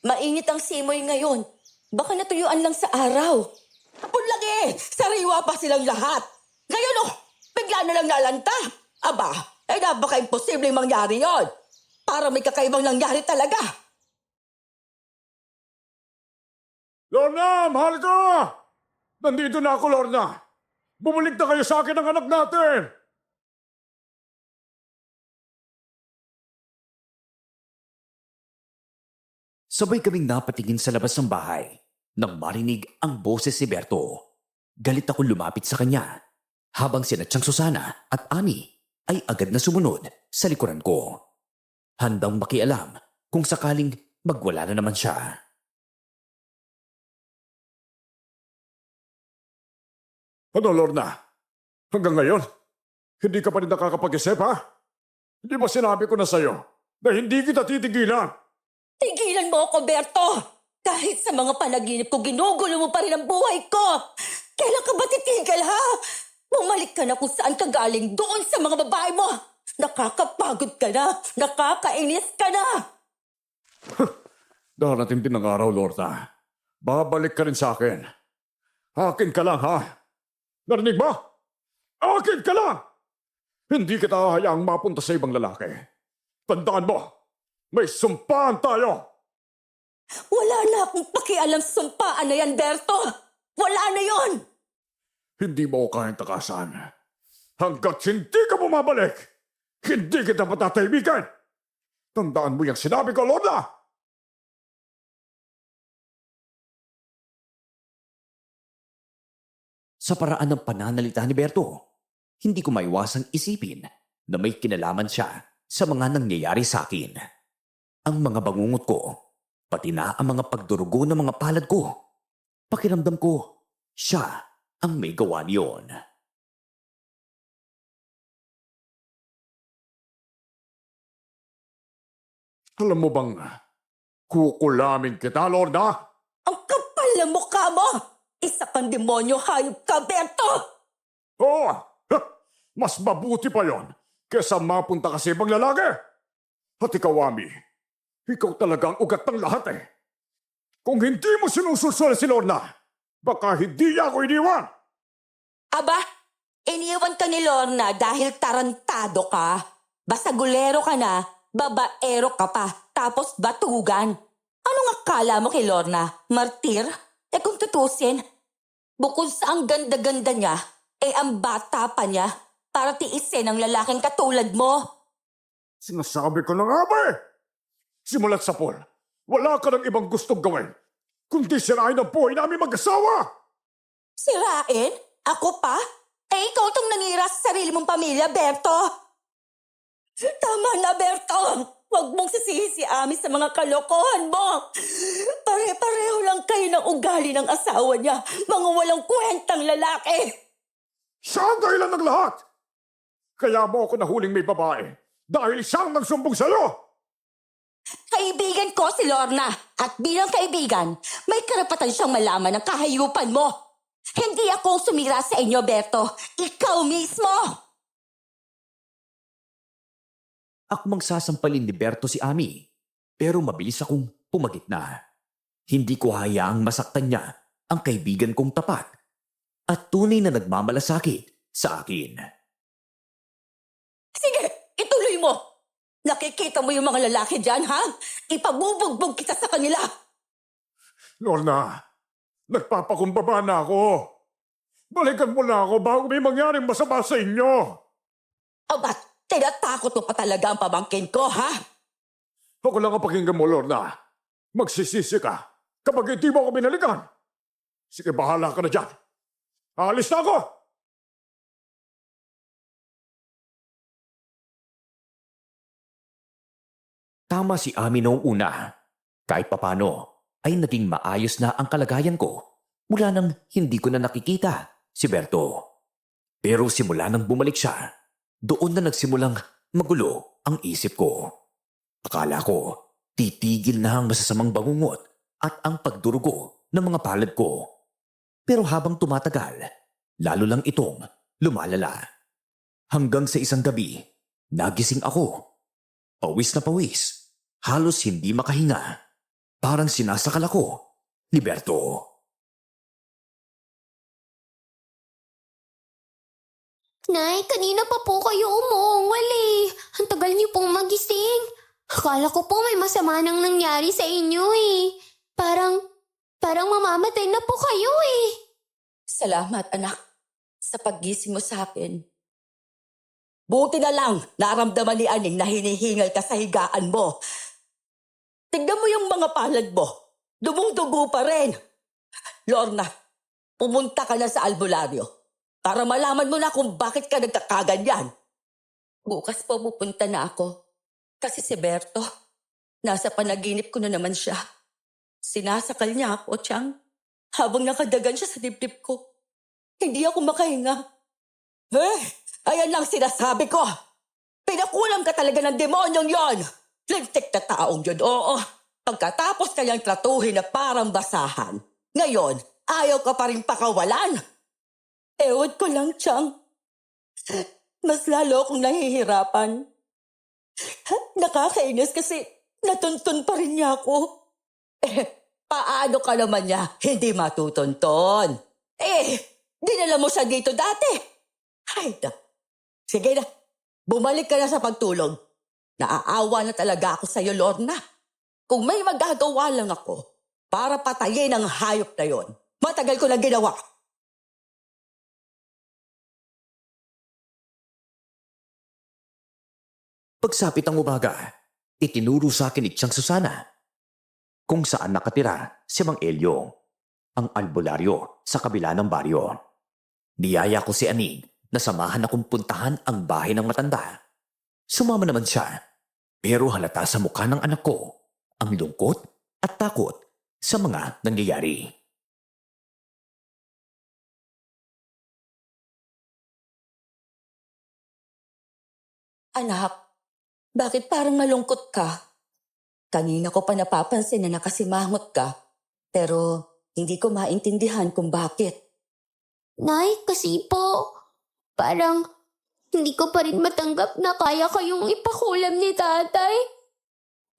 Mainit ang simoy ngayon. Baka natuyuan lang sa araw. Hapon lang eh! Sariwa pa silang lahat. Ngayon bigla na lang nalanta. Aba, ay napaka-imposibleng mangyari yon. Para may kakaibang nangyari talaga. Lorna, mahal ko! Nandito na ako, Lorna. Bumalik na kayo sa akin ang anak natin. Sabay kaming napatingin sa labas ng bahay nang marinig ang boses si Berto. Galit ako lumapit sa kanya habang sina Tiyang Susana at Ami ay agad na sumunod sa likuran ko. Handang makialam kung sakaling magwala na naman siya. Ano, Lorna? Hanggang ngayon, hindi ka pa rin nakakapag-isip, ha? Hindi ba sinabi ko na sa'yo na hindi kita titigilan? Tigilan mo ako, Berto! Kahit sa mga panaginip ko, ginugulo mo pa rin ang buhay ko! Kailan ka ba titigil, ha? Bumalik ka na kung saan ka galing doon sa mga babae mo! Nakakapagod ka na! Nakakainis ka na! Darating din ang araw, Lorna. Babalik ka rin sa akin. Akin ka lang, ha? Narinig mo? Akin ka lang! Hindi kita hahayaang mapunta sa ibang lalaki. Tandaan mo, may sumpaan tayo! Wala na akong pakialam sa sumpaan na yan, Berto! Wala na yon! Hindi mo ko kayang takasan. Hanggat hindi ka bumabalik, hindi kita patatahimikan! Tandaan mo yung sinabi ko, Lorna! Sa paraan ng pananalita ni Berto, hindi ko maiwasang isipin na may kinalaman siya sa mga nangyayari sa akin. Ang mga bangungot ko, pati na ang mga pagdurugo ng mga palad ko. Pakiramdam ko, siya ang may gawa niyon. Alam mo bang, kukulamin kita, Lorna? Ang kapal na mukha mo! Isa kang demonyo, hayop ka, Berto! Oo! Ha! Mas mabuti pa yon kesa mapunta ka sa ibang lalaki. At ikaw, Ami, Ikaw talaga ang ugat ng lahat eh. Kung hindi mo sinusulsol si Lorna, baka hindi niya ako iniwan. Aba, iniwan ka ni Lorna dahil tarantado ka. Basagulero ka na, babaero ka pa, tapos batugan. Anong akala mo kay Lorna? Martir? Kung tutusin, bukod sa ang ganda-ganda niya, ang bata pa niya para tiisin ang lalaking katulad mo. Sinasabi ko na nga ba eh. Simulat sa Paul, wala ka ng ibang gustong gawin, kundi sirain ang buhay namin mag-asawa. Sirain? Ako pa? Ikaw tong nangira sa sarili mong pamilya, Berto. Tama na, Berto. Huwag mong sisihin si Ami sa mga kalokohan mo. Pare-pareho lang kayo ng ugali ng asawa niya. Mga walang kwentang lalaki. Siya ang dahilan ng lahat. Kaya mo ako nahuling may babae dahil siyang nagsumbong sa'yo. Kaibigan ko si Lorna. At bilang kaibigan, may karapatan siyang malaman ng kahayupan mo. Hindi ako sumira sa inyo, Berto. Ikaw mismo. Akmang sasampalin ni Berto si Ami, pero mabilis akong pumagitna. Hindi ko hayaang masaktan niya ang kaibigan kong tapat at tunay na nagmamalasakit sa akin. Sige, ituloy mo. Nakikita mo yung mga lalaki dyan, ha? Ipabubugbog kita sa kanila. Lorna, nagpapakumbaba na ako. Balikan mo na ako bago may mangyaring masama sa inyo. Aba, tinatakot mo pa talaga ang pamangkin ko, ha? Ako lang ang pakinggan mo, Lorna. Magsisisi ka kapag hindi mo ako binalikan. Sige, bahala ka na dyan. Alis na ako! Tama si Ami noong una. Kahit papano ay naging maayos na ang kalagayan ko mula nang hindi ko na nakikita si Berto. Pero simula nang bumalik siya, doon na nagsimulang magulo ang isip ko. Akala ko titigil na ang masasamang bangungot at ang pagdurugo ng mga palad ko. Pero habang tumatagal, lalo lang itong lumalala. Hanggang sa isang gabi, nagising ako. Pawis na pawis, halos hindi makahinga. Parang sinasakal ako ni Berto. Nay, kanina pa po kayo umuungwal eh. Ang tagal niyo pong magising. Akala ko po may masama nang nangyari sa inyo eh. Parang mamamatay na po kayo eh. Salamat, anak, sa paggising mo sa akin. Buti na lang naramdaman ni Aning na hinihingal ka sa higaan mo. Tignan mo yung mga palad mo. Dumudugo pa rin. Lorna, pumunta ka na sa albularyo para malaman mo na kung bakit ka nagkakaganyan. Bukas po pupunta na ako. Kasi si Berto, nasa panaginip ko na naman siya. Sinasakal niya ako, Chang, habang nakadagan siya sa dibdib ko. Hindi ako makahinga. Ayan lang sinasabi ko. Pinakulam ka talaga ng demonyong yon. Lintik na taong yun, oo. Pagkatapos kayang tratuhin na parang basahan. Ngayon, ayaw ka pa rin pakawalan. Ewan ko lang, Chang. Mas lalo akong nahihirapan. Nakakainis kasi natuntun pa rin niya ako. Paano ka naman niya hindi matutunton? Dinala mo siya dito dati. Ay, sige na, bumalik ka na sa pagtulog. Naaawa na talaga ako sa'yo, Lorna. Kung may magagawa lang ako para patayin ang hayop na yon, matagal ko na ginawa. Pagsapit ang umaga, itinuro sa akin ni Tiyang Susana kung saan nakatira si Mang Elio, ang albularyo sa kabila ng baryo. Niyaya ko si Aning na samahan akong puntahan ang bahay ng matanda. Sumama naman siya, pero halata sa mukha ng anak ko ang lungkot at takot sa mga nangyayari. Anak, bakit parang malungkot ka? Kanina ko pa napapansin na nakasimangot ka, pero hindi ko maintindihan kung bakit. Nay, kasi po, parang hindi ko pa rin matanggap na kaya kayong ipakulam ni tatay.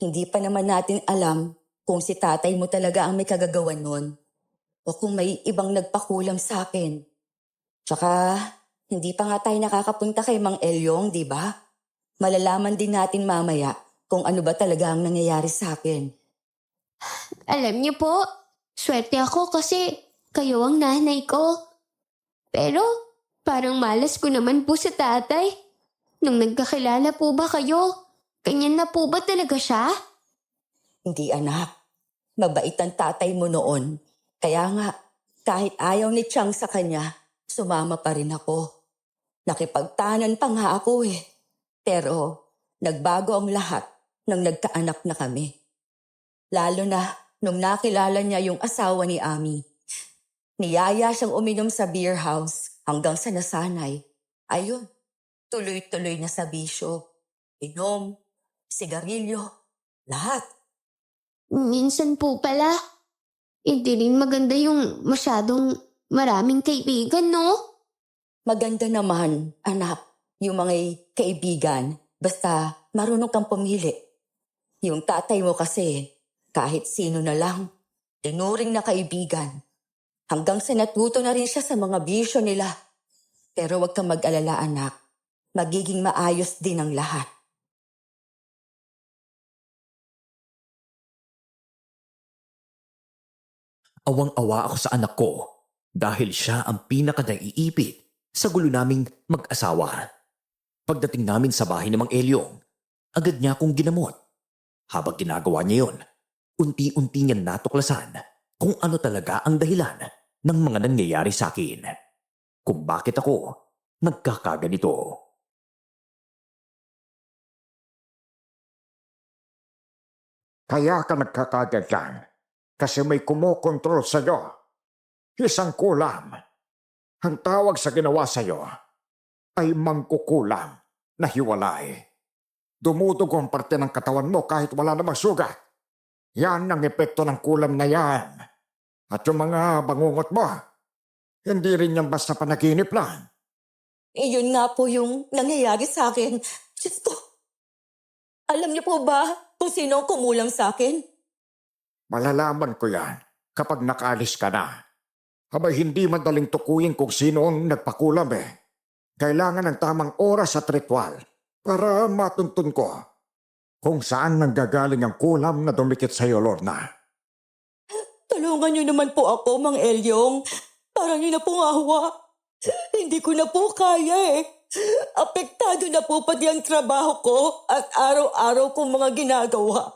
Hindi pa naman natin alam kung si tatay mo talaga ang may kagagawan nun o kung may ibang nagpakulam sa akin. Tsaka, hindi pa nga tayo nakakapunta kay Mang Elyong, di ba? Malalaman din natin mamaya kung ano ba talaga ang nangyayari sa akin. Alam niyo po, swerte ako kasi kayo ang nanay ko. Pero parang malas ko naman po sa tatay. Nung nagkakilala po ba kayo, ganyan na po ba talaga siya? Hindi anak, mabait ang tatay mo noon. Kaya nga, kahit ayaw ni Chang sa kanya, sumama pa rin ako. Nakipagtanan pa nga ako eh. Pero nagbago ang lahat nang nagkaanak na kami. Lalo na nung nakilala niya yung asawa ni Ami. Niyaya siyang uminom sa beer house hanggang sa nasanay. Ayun, tuloy-tuloy na sa bisyo. Inom, sigarilyo, lahat. Minsan po pala, hindi rin maganda yung masyadong maraming kaibigan, no? Maganda naman, anak, yung mga kaibigan, basta marunong kang pumili. Yung tatay mo kasi, kahit sino na lang, tinuring na kaibigan. Hanggang sa natuto na rin siya sa mga bisyo nila. Pero huwag kang mag-alala, anak. Magiging maayos din ang lahat. Awang-awa ako sa anak ko dahil siya ang pinaka-naiipit sa gulo naming mag-asawa. Pagdating namin sa bahay ni Mang Elyong, agad niya akong ginamot. Habang ginagawa niya yon, unti-unti niya natuklasan kung ano talaga ang dahilan ng mga nangyayari sa akin. Kung bakit ako nagkakaganito. Kaya ka nagkakaganyan kasi may kumokontrol sa'yo. Isang kulam. Ang tawag sa ginawa sa'yo ay mangkukulam na hiwalay. Dumudugo ang parte ng katawan mo kahit wala namang sugat. Yan ang epekto ng kulam na yan. At yung mga bangungot mo, hindi rin yan basta panaginip lang. Iyon nga po yung nangyayari sa akin. Diyos ko, alam niyo po ba kung sino ang kumulam sa akin? Malalaman ko yan kapag nakaalis ka na. Abay hindi madaling tukuyin kung sino ang nagpakulam eh. Kailangan ng tamang oras at ritual para matuntun ko kung saan nanggagaling ang kulam na dumikit sa iyo, Lorna. Tulungan niyo naman po ako, Mang Elyong. Parang yun na pong awa. Hindi ko na po kaya eh. Apektado na po pati ang trabaho ko at araw-araw kong mga ginagawa.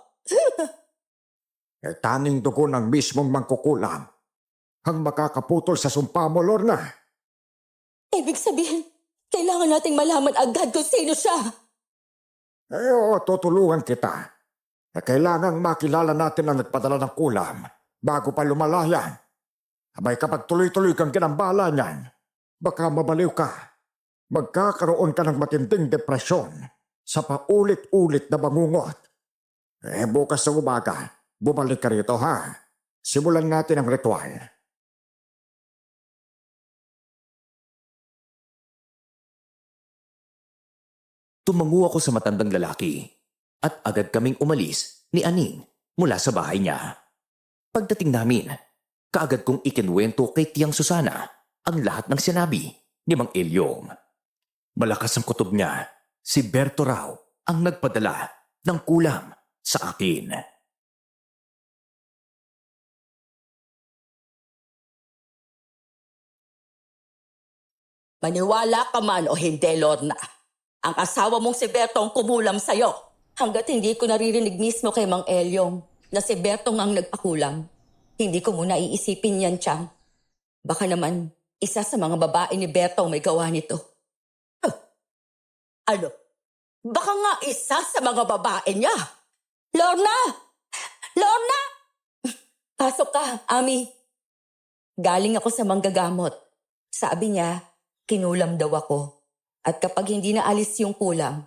Taning dugo ng mismong mangkukulam ang makakaputol sa sumpa mo, Lorna. Ibig sabihin, kailangan nating malaman agad kung sino siya. Oo, tutulungan kita. Kailangang makilala natin ang nagpadala ng kulam bago pa lumalayan. Abay kapag tuloy-tuloy kang ginambala niyan, baka mabaliw ka. Magkakaroon ka ng matinding depresyon sa paulit-ulit na bangungot. Bukas sa umaga, bumalik ka rito ha. Simulan natin ang ritual. Tumango ako sa matandang lalaki at agad kaming umalis ni Aning mula sa bahay niya. Pagdating namin, kaagad kong ikinuwento kay Tiyang Susana ang lahat ng sinabi ni Mang Elyong. Malakas ang kutob niya, si Berto raw ang nagpadala ng kulam sa akin. Maniwala ka man o hindi, Lorna. Ang asawa mong si Berto ang kumulam sa'yo. Hanggat hindi ko naririnig mismo kay Mang Elyong na si Berto ang nagpakulam. Hindi ko muna iisipin yan, Chang. Baka naman isa sa mga babae ni Berto ang may gawa nito. Huh. Ano? Baka nga isa sa mga babae niya. Lorna! Lorna! Pasok ka, Ami. Galing ako sa manggagamot. Sabi niya, kinulam daw ako. At kapag hindi na alis yung kulam,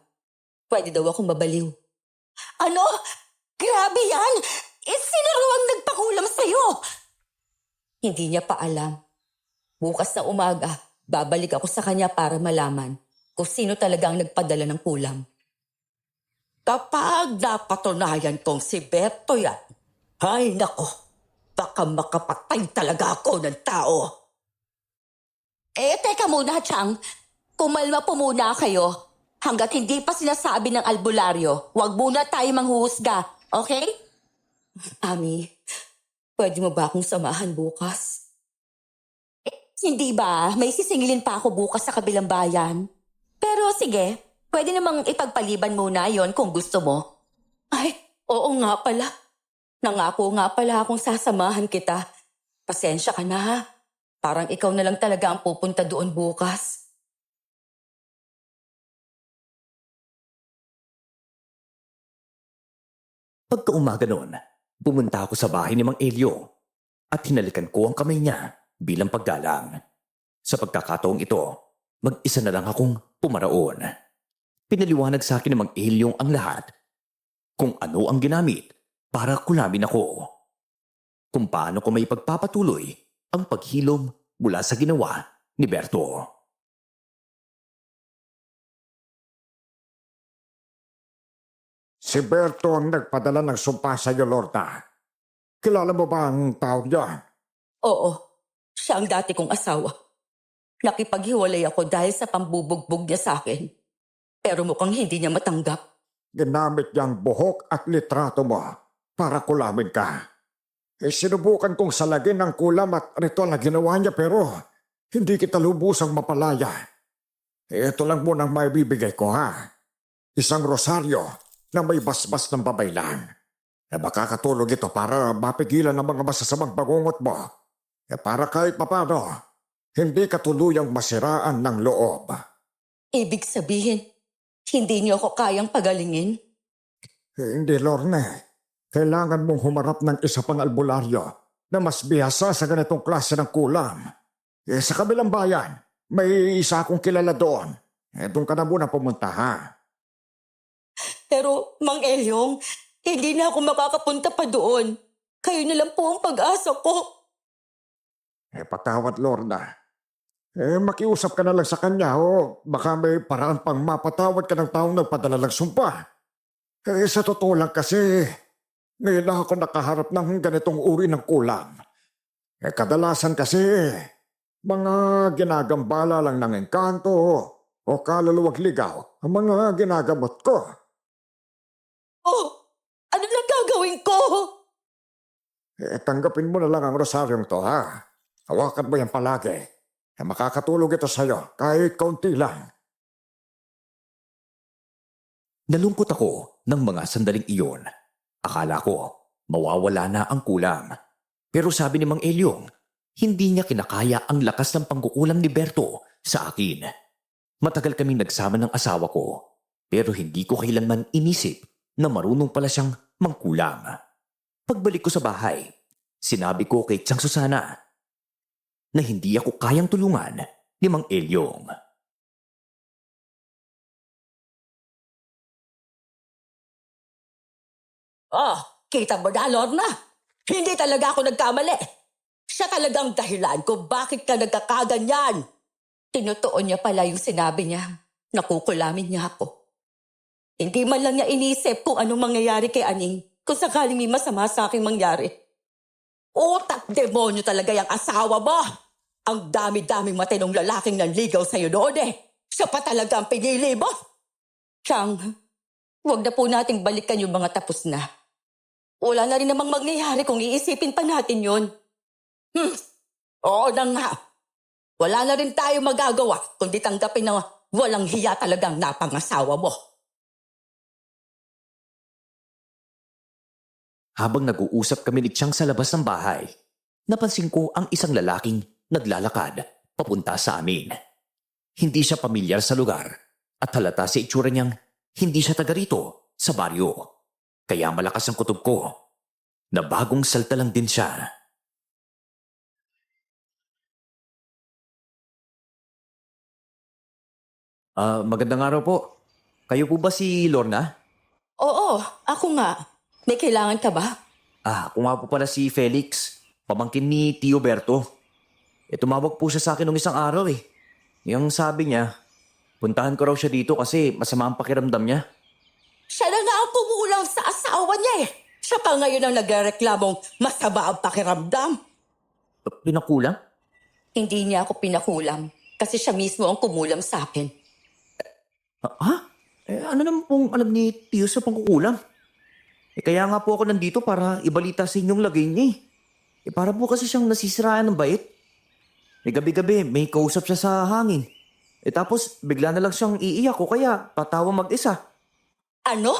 pwede daw akong babaliw. Ano? Grabe yan! Sino raw ang nagpakulam sa'yo? Hindi niya pa alam. Bukas na umaga, babalik ako sa kanya para malaman kung sino talaga ang nagpadala ng kulam. Kapag napatunayan kong si Beto yan, ay nako, baka makapatay talaga ako ng tao. Teka muna, Chang. Kumalma po muna kayo. Hanggat hindi pa sinasabi ng albularyo, huwag muna tayo manghuhusga, okay? Ami, pwede mo ba akong samahan bukas? Hindi ba? May sisingilin pa ako bukas sa kabilang bayan. Pero sige, pwede namang ipagpaliban muna yon kung gusto mo. Ay, oo nga pala. Nangako nga pala akong sasamahan kita. Pasensya ka na ha. Parang ikaw na lang talaga ang pupunta doon bukas. Pagkaumaga noon, pumunta ako sa bahay ni Mang Elio at hinalikan ko ang kamay niya bilang paggalang. Sa pagkakataong ito, mag-isa na lang akong pumaraon. Pinaliwanag sa akin ni Mang Elio ang lahat, kung ano ang ginamit para kulamin ako, kung paano ko may pagpapatuloy ang paghilom mula sa ginawa ni Berto. Si Berto ang nagpadala ng sumpa sa iyo, Lorna. Kilala mo ba ang tao niya? Oo, siya ang dati kong asawa. Nakipaghiwalay ako dahil sa pambubugbog niya sa akin. Pero mukhang hindi niya matanggap. Ginamit niya ang buhok at litrato mo para kulamin ka. Sinubukan kong salagin ang kulam at ritual na ginawa niya pero hindi kita lubusang mapalaya. Ito lang muna ang maibibigay ko ha. Isang rosaryo na may basbas ng babaylan. Makakatulong ito para mapigilan ang mga masasamang bangungot mo. Para kahit papano, hindi ka tuluyang masiraan ng loob. Ibig sabihin, hindi niyo ako kayang pagalingin? Hindi, Lorne. Kailangan mong humarap ng isa pang albularyo na mas bihasa sa ganitong klase ng kulam. Sa kabilang bayan, may isa akong kilala doon. Doon ka na muna pumunta, ha? Pero, Mang Elyong, hindi na ako makakapunta pa doon. Kayo na lang po ang pag-asa ko. Patawad, Lorna. Makiusap ka na lang sa kanya o baka may paraan pang mapatawad ka ng taong nagpadala ng sumpa. Sa totoo lang kasi, ngayon lang ako nakaharap ng ganitong uri ng kulam. Kadalasan kasi, mga ginagambala lang ng engkanto o kaluluwag ligaw ang mga ginagamot ko. Oh, ano lang gagawin ko? Tanggapin mo na lang ang rosaryong to, ha? Hawakan mo yan palagi. Makakatulong ito sa'yo kahit kaunti lang. Nalungkot ako ng mga sandaling iyon. Akala ko mawawala na ang kulam. Pero sabi ni Mang Elyong, hindi niya kinakaya ang lakas ng pangkukulam ni Berto sa akin. Matagal kaming nagsama ng asawa ko, pero hindi ko kailanman inisip na marunong pala siyang mangkulam. Pagbalik ko sa bahay, sinabi ko kay Tiang Susana na hindi ako kayang tulungan ni Mang Elyong. Oh, kita mo na, Lorna. Hindi talaga ako nagkamali. Siya talagang dahilan kung bakit ka nagkakaganyan. Tinutuon niya pala yung sinabi niya. Nakukulamin niya ako. Hindi man lang niya inisip kung anong mangyayari kay Aning kung sakaling may masama sa aking mangyari. Utak demonyo talaga yung asawa mo. Ang dami-daming matinong lalaking nanligaw sa'yo noon eh. Siya pa talaga ang pinili mo. Chang, huwag na po nating balikan yung mga tapos na. Wala na rin namang mangyayari kung iisipin pa natin yun. Oo na nga. Wala na rin tayo magagawa kundi tanggapin na walang hiya talagang napangasawa mo. Habang nag-uusap kami ni Tiang sa labas ng bahay, napansin ko ang isang lalaking naglalakad papunta sa amin. Hindi siya pamilyar sa lugar at halata sa itsura niyang hindi siya taga rito sa baryo. Kaya malakas ang kutob ko na bagong salta lang din siya. Magandang araw po. Kayo po ba si Lorna? Oo, ako nga. May kailangan ka ba? Ako nga po pala si Felix, pamangkin ni Tio Berto. Tumawag po siya sa akin nung isang araw eh. Yung sabi niya, puntahan ko raw siya dito kasi masama ang pakiramdam niya. Siya na nga kumulang sa asawa niya eh. Siya pa ngayon ang nagreklamong masama ang pakiramdam. Pinakulang? Hindi niya ako pinakulam kasi siya mismo ang kumulam sa akin. Ha? Ano naman pong alam ni Tio sa pangkukulam? Kaya nga po ako nandito para ibalita sa inyong lagay niya para po kasi siyang nasisiraan ng bait. Gabi-gabi may kausap siya sa hangin. Tapos bigla na lang siyang iiyak ko kaya patawa mag-isa. Ano?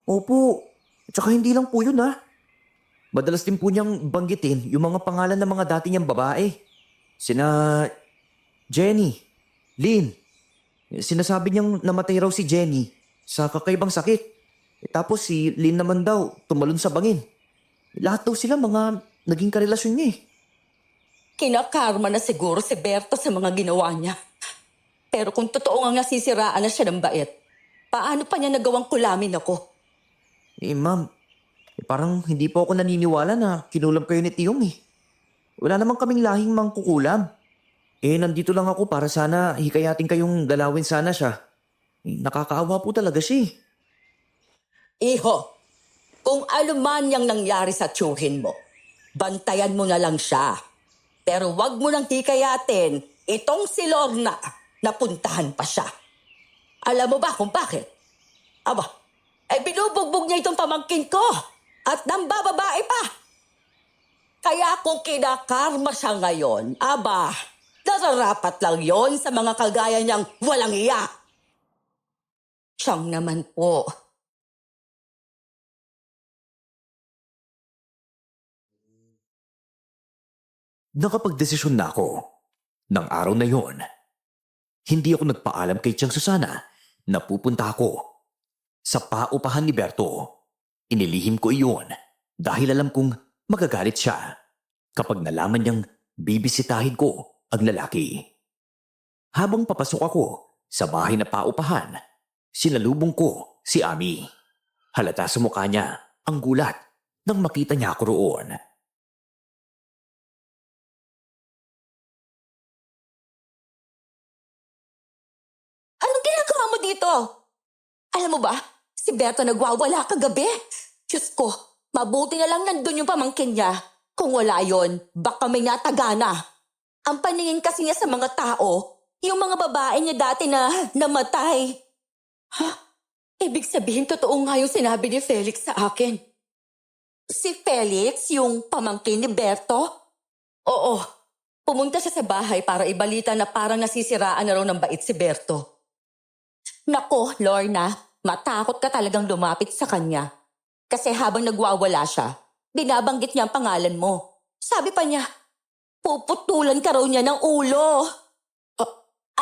Opo. Tsaka hindi lang po yun Madalas din po niyang banggitin yung mga pangalan ng mga dati niyang babae. Sina Jenny, Lynn. Sinasabi niyang namatay raw si Jenny sa kakaibang sakit. Tapos si Lynn naman daw tumalon sa bangin. Lahat daw sila mga naging karelasyon niya Kinakarma na siguro si Berto sa mga ginawa niya. Pero kung totoo nga nasisiraan na siya ng bait, paano pa niya nagawang kulamin ako? Ma'am, parang hindi po ako naniniwala na kinulam kayo ni Tiyong Wala naman kaming lahing mangkukulam. Nandito lang ako para sana hikayatin kayong dalawin sana siya. Nakakaawa po talaga siya Iho, kung ano man yung nangyari sa tiyuhin mo, bantayan mo na lang siya. Pero wag mo nang hikayatin itong si Lorna na puntahan pa siya. Alam mo ba kung bakit? Aba, binubugbog niya itong pamangkin ko at nambababae pa. Kaya kung kinakarma siya ngayon, nararapat lang yon sa mga kagaya niyang walang iya. Siyang naman po. Nakapagdesisyon na ako. Nang araw na yon, hindi ako nagpaalam kay Tiyang Susana na pupunta ako sa paupahan ni Berto. Inilihim ko iyon dahil alam kong magagalit siya kapag nalaman niyang bibisitahin ko ang lalaki. Habang papasok ako sa bahay na paupahan, sinalubong ko si Ami. Halata sa mukha niya ang gulat nang makita niya ako roon. Anong ginagawa mo dito? Alam mo ba, si Berto nagwawala kagabi. Diyos ko, mabuti na lang nandun yung pamangkin niya. Kung wala yon, baka may natagana. Ang paningin kasi niya sa mga tao, yung mga babae niya dati na namatay. Ha? Ibig sabihin, totoo nga yung sinabi ni Felix sa akin. Si Felix, yung pamangkin ni Berto? Oo, pumunta siya sa bahay para ibalita na parang nasisiraan na raw ng bait si Berto. Nako, Lorna, matakot ka talagang lumapit sa kanya. Kasi habang nagwawala siya, binabanggit niya ang pangalan mo. Sabi pa niya, puputulan ka raw niya ng ulo.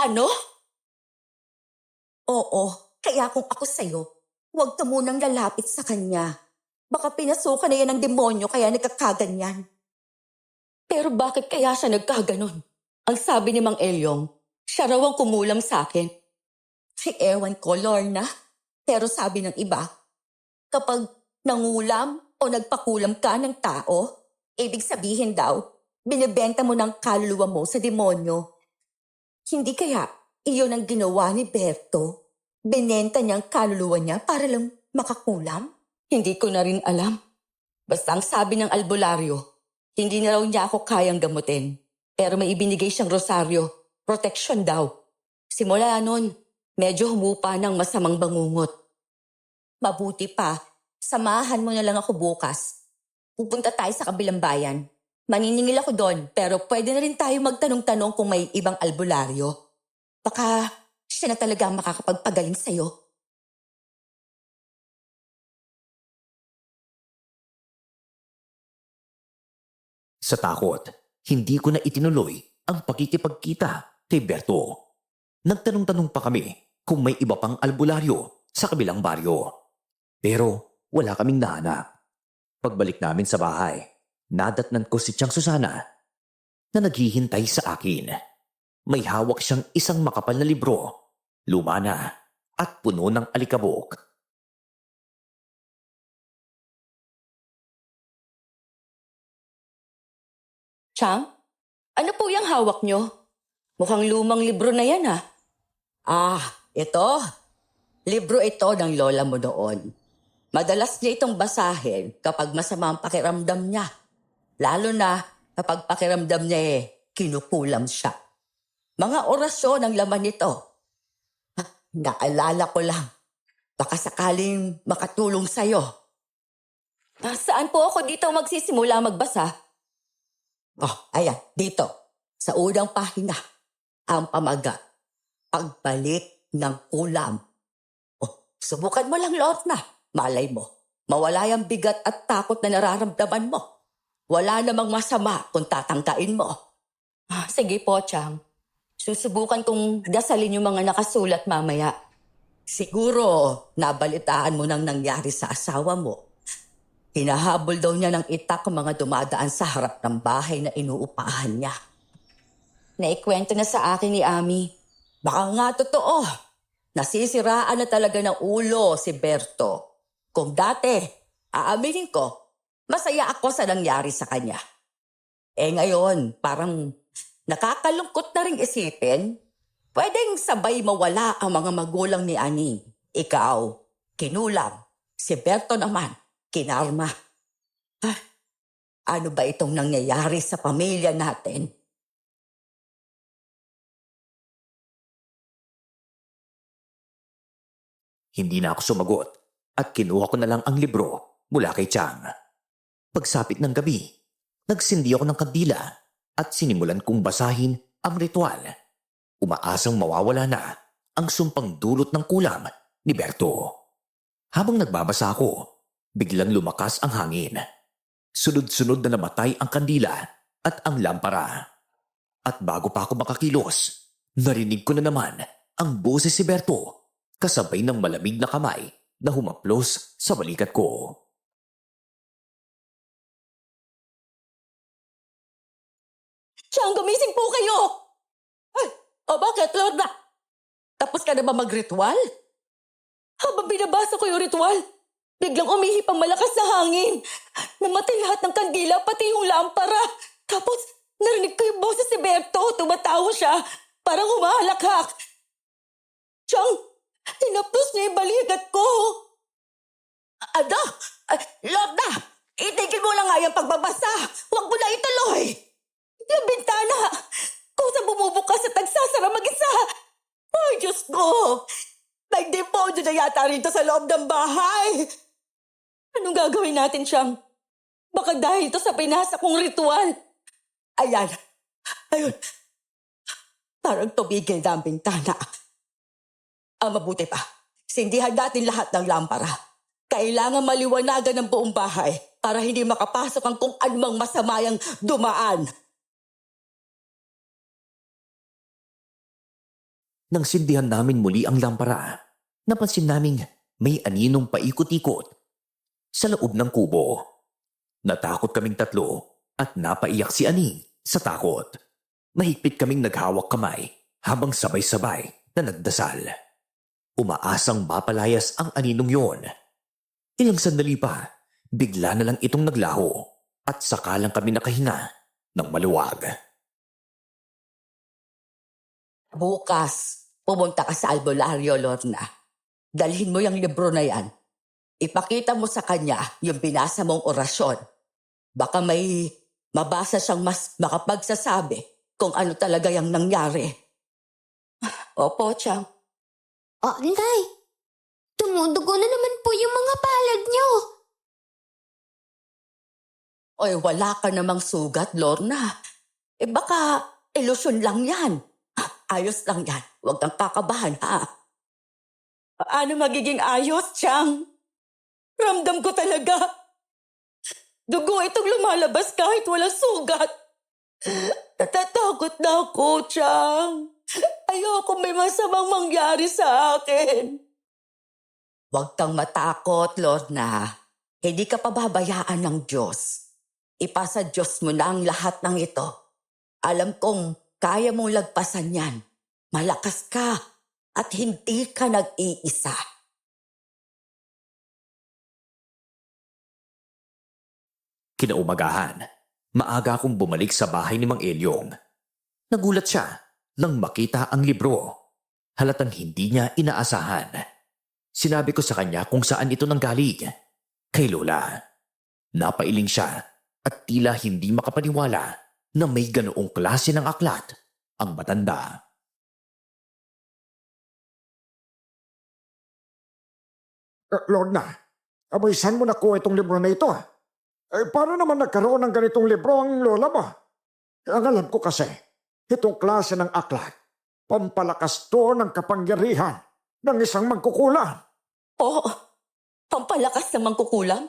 Ano? Oo, kaya kung ako sa'yo, huwag ka munang lalapit sa kanya. Baka pinasukan na yan ng demonyo kaya nagkakaganyan. Pero bakit kaya siya nagkaganon? Ang sabi ni Mang Elyong, siya raw ang kumulam sa akin. Ewan ko, Lorna. Pero sabi ng iba, kapag nangulam o nagpakulam ka ng tao, ibig sabihin daw, binibenta mo ng kaluluwa mo sa demonyo. Hindi kaya iyon ang ginawa ni Berto? Binenta niya ang kaluluwa niya para lang makakulam? Hindi ko na rin alam. Basta ang sabi ng albularyo, hindi na raw niya ako kayang gamutin. Pero may ibinigay siyang rosaryo, protection daw. Simula nun, medyo humupa ng masamang bangungot. Mabuti pa, samahan mo na lang ako bukas. Pupunta tayo sa kabilang bayan. Maniningil ako doon, pero pwede na rin tayo magtanong-tanong kung may ibang albularyo. Baka siya na talaga ang makakapagpagaling sa'yo. Sa takot, hindi ko na itinuloy ang pakikipagkita kay Berto. Nagtanong-tanong pa kami kung may iba pang albularyo sa kabilang baryo. Pero wala kaming nahanap. Pagbalik namin sa bahay, nadatnan ko si Tiyang Susana na naghihintay sa akin. May hawak siyang isang makapal na libro, luma na at puno ng alikabok. Chang, ano po yung hawak nyo? Mukhang lumang libro na yan ah. Ito. Libro ito ng lola mo noon. Madalas niya itong basahin kapag masama ang pakiramdam niya. Lalo na kapag pakiramdam niya kinukulam siya. Mga orasyon ang laman nito. Naalala ko lang. Baka sakaling makatulong sa'yo. Saan po ako dito magsisimula magbasa? Oh, ayan, dito. Sa unang pahina. Ang pamagat. Pagbalik ng kulam. Oh, subukan mo lang, Lorna. Malay mo, mawala yung bigat at takot na nararamdaman mo. Wala namang masama kung tatangkain mo. Sige po, Chang. Susubukan kong dasalin yung mga nakasulat mamaya. Siguro, nabalitaan mo nang nangyari sa asawa mo. Hinahabol daw niya ng itak ang mga dumadaan sa harap ng bahay na inuupahan niya. Naikwento na sa akin ni Ami. Baka nga totoo. Nasisiraan na talaga ng ulo si Berto. Kung dati, aaminin ko, masaya ako sa nangyari sa kanya. Ngayon, parang nakakalungkot na rin isipin, pwedeng sabay mawala ang mga magulang ni Aning. Ikaw, kinulam. Si Berto naman, kinarma. Ano ba itong nangyayari sa pamilya natin? Hindi na ako sumagot at kinuha ko na lang ang libro mula kay Chang. Pagsapit ng gabi, nagsindi ako ng kandila at sinimulan kong basahin ang ritual. Umaasang mawawala na ang sumpang dulot ng kulam ni Berto. Habang nagbabasa ako, biglang lumakas ang hangin. Sunod-sunod na namatay ang kandila at ang lampara. At bago pa ako makakilos, narinig ko na naman ang boses si Berto kasabay ng malamig na kamay na humaplos sa balikat ko. Chang, gumising po kayo! Ay, bakit, Lorna? Tapos ka na ba mag-ritual? Habang binabasa ko yung ritual, biglang umihip ang malakas na hangin. Namatay lahat ng kandila, pati yung lampara. Tapos, narinig ko yung boses si Berto. Tumatawa siya. Parang humahalakhak. Chang, tinapos niya yung balikat ko. Ano? Lorna, itigil mo lang nga yung pagbabasa. Huwag mo na ituloy. Yung bintana, kung sa bumubukas at nagsasara mag-isa. Ay, Diyos ko. May demonyo na yata rito sa loob ng bahay. Anong gagawin natin, Siyang? Baka dahil ito sa pinasa kong ritual. Ayan. Ayun. Parang tumigil na ang bintana. Ang mabuti pa, sindihan natin lahat ng lampara. Kailangan maliwanagan ng buong bahay para hindi makapasok ang kung anumang masamayang dumaan. Nang sindihan namin muli ang lampara, napansin naming may aninong paikot-ikot sa loob ng kubo. Natakot kaming tatlo at napaiyak si Aning sa takot. Mahigpit kaming naghawak kamay habang sabay-sabay na nagdasal. Umaasang mapalayas ang aninong yon. Ilang sandali pa, bigla na lang itong naglaho at saka lang kami nakahinga ng maluwag. Bukas, pumunta ka sa albularyo, Lorna. Dalhin mo yung libro na yan. Ipakita mo sa kanya yung binasa mong orasyon. Baka may mabasa siyang mas makapagsasabi kung ano talaga yung nangyari. Opo, Chang. Nay, tumudugo na naman po yung mga palad niyo. Oy, wala ka namang sugat, Lorna. Baka ilusyon lang yan. Ayos lang yan. Huwag kang kakabahan, ha? Ano magiging ayos, Chang? Ramdam ko talaga. Dugo itong lumalabas kahit walang sugat. Natatakot na ako, Chang. Ayoko may masamang mangyari sa akin. Huwag kang matakot, Lorna. Hindi ka pababayaan ng Diyos. Ipasa Diyos mo na ang lahat ng ito. Alam kong kaya mong lagpasan yan. Malakas ka at hindi ka nag-iisa. Kinaumagahan, maaga akong bumalik sa bahay ni Mang Elyong. Nagulat siya nang makita ang libro. Halatang hindi niya inaasahan. Sinabi ko sa kanya kung saan ito nanggaling. Kay Lola. Napailing siya at tila hindi makapaniwala na may ganoong klase ng aklat ang matanda. Lorna, abay saan mo nakuha itong libro na ito? Paano naman nagkaroon ng ganitong libro ang lola mo? Ang alam ko kasi, itong klase ng aklat, pampalakas to ng kapangyarihan ng isang magkukulang. Oo, pampalakas naman kukulam.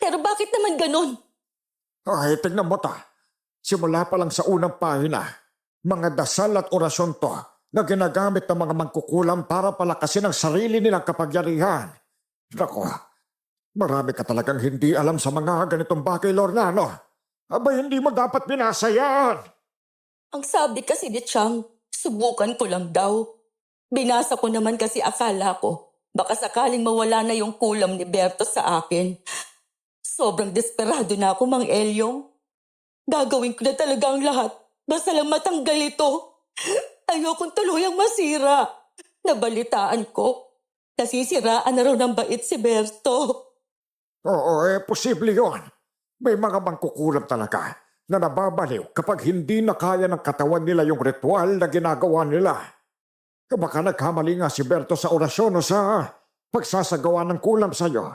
Pero bakit naman ganun? Ay, tingnan mo ta. Simula pa lang sa unang pahina, mga dasal at orasyon to na ginagamit ng mga mangkukulam para palakasin ang sarili nilang kapangyarihan. Nako, marami ka talagang hindi alam sa mga ganitong bagay, Lorna, no? Aba, hindi mo dapat binasa yan. Ang sabi kasi ni Chang, subukan ko lang daw. Binasa ko naman kasi akala ko, baka sakaling mawala na yung kulam ni Berto sa akin. Sobrang desperado na ako, Mang Elyong. Gagawin ko na talaga ang lahat, basta lang matanggal ito. Ayokong tuluyang masira. Nabalitaan ko, nasisiraan na raw ng bait si Berto. Oo, posible yon. May mga mangkukulam talaga na nababaliw kapag hindi na kaya ng katawan nila yung ritual na ginagawa nila. Baka nagkamali nga si Berto sa orasyon o sa pagsasagawa ng kulam sa'yo.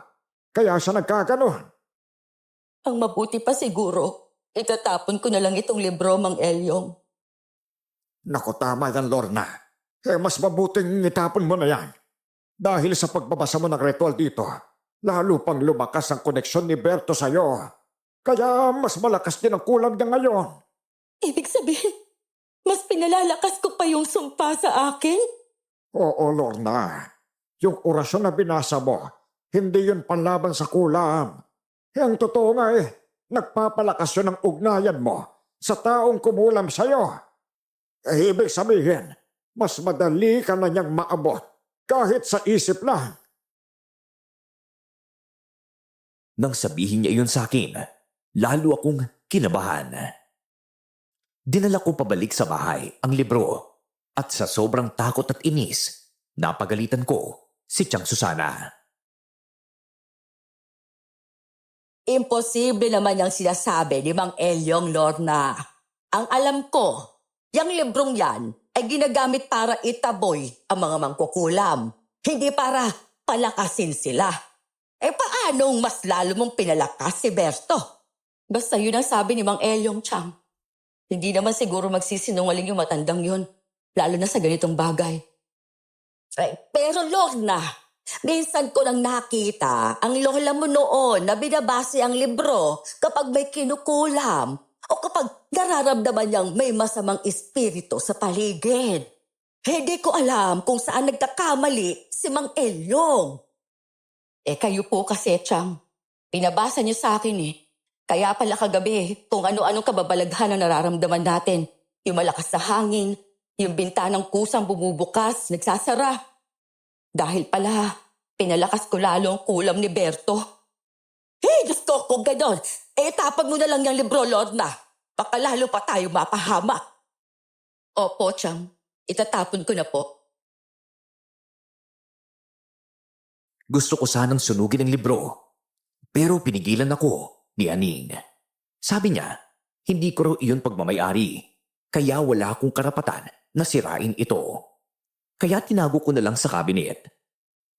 Kaya siya nagkaganon. Ang mabuti pa siguro, itatapon ko na lang itong libro, Mang Elyong. Naku, tama yan, Lorna. Mas mabuting itapon mo na yan. Dahil sa pagbabasa mo ng ritual dito, lalo pang lumakas ang koneksyon ni Berto sa'yo. Kaya mas malakas din ang kulam niya ngayon. Ibig sabihin, mas pinalalakas ko pa yung sumpa sa akin? Oo, Lorna. Yung orasyon na binasa mo, hindi yun panlaban sa kulam. Ang totoo nga nagpapalakas yun ang ugnayan mo sa taong kumulam sa'yo. Ibig sabihin, mas madali ka na niyang maabot kahit sa isip lang. Nang sabihin niya iyon sa akin, lalo akong kinabahan. Dinala ko pabalik sa bahay ang libro at sa sobrang takot at inis, napagalitan ko si Tiang Susana. Imposible naman yung sinasabi ni Mang Elyong, Lorna. Ang alam ko, yung librong yan ay ginagamit para itaboy ang mga mangkukulam, hindi para palakasin sila. Paanong mas lalo mong pinalakas si Berto? Basta yun ang sabi ni Mang Elyong, Chang. Hindi naman siguro magsisinungaling yung matandang yun, lalo na sa ganitong bagay. Pero Lorna, minsan ko lang nakita ang lola mo noon na binabase ang libro kapag may kinukulam o kapag nararamdaman niyang may masamang espiritu sa paligid. Hindi ko alam kung saan nagkakamali si Mang Elyong. Kayo po kasi, Chang. Pinabasa niyo sa akin Kaya pala kagabi kung ano-anong kababalaghan ang nararamdaman natin. Yung malakas na hangin, yung bintanang kusang bumubukas, nagsasara. Dahil pala, pinalakas ko lalo ang kulam ni Berto. Diyos ko, kung ganon, tapag mo na lang yung libro, Lorna. Baka lalo pa tayo mapahamak. Opo, Chang. Itatapon ko na po. Gusto ko sanang sunugin ang libro, pero pinigilan ako ni Aning. Sabi niya, hindi ko raw iyon pagmamayari, kaya wala akong karapatan na sirain ito. Kaya tinago ko na lang sa kabinet.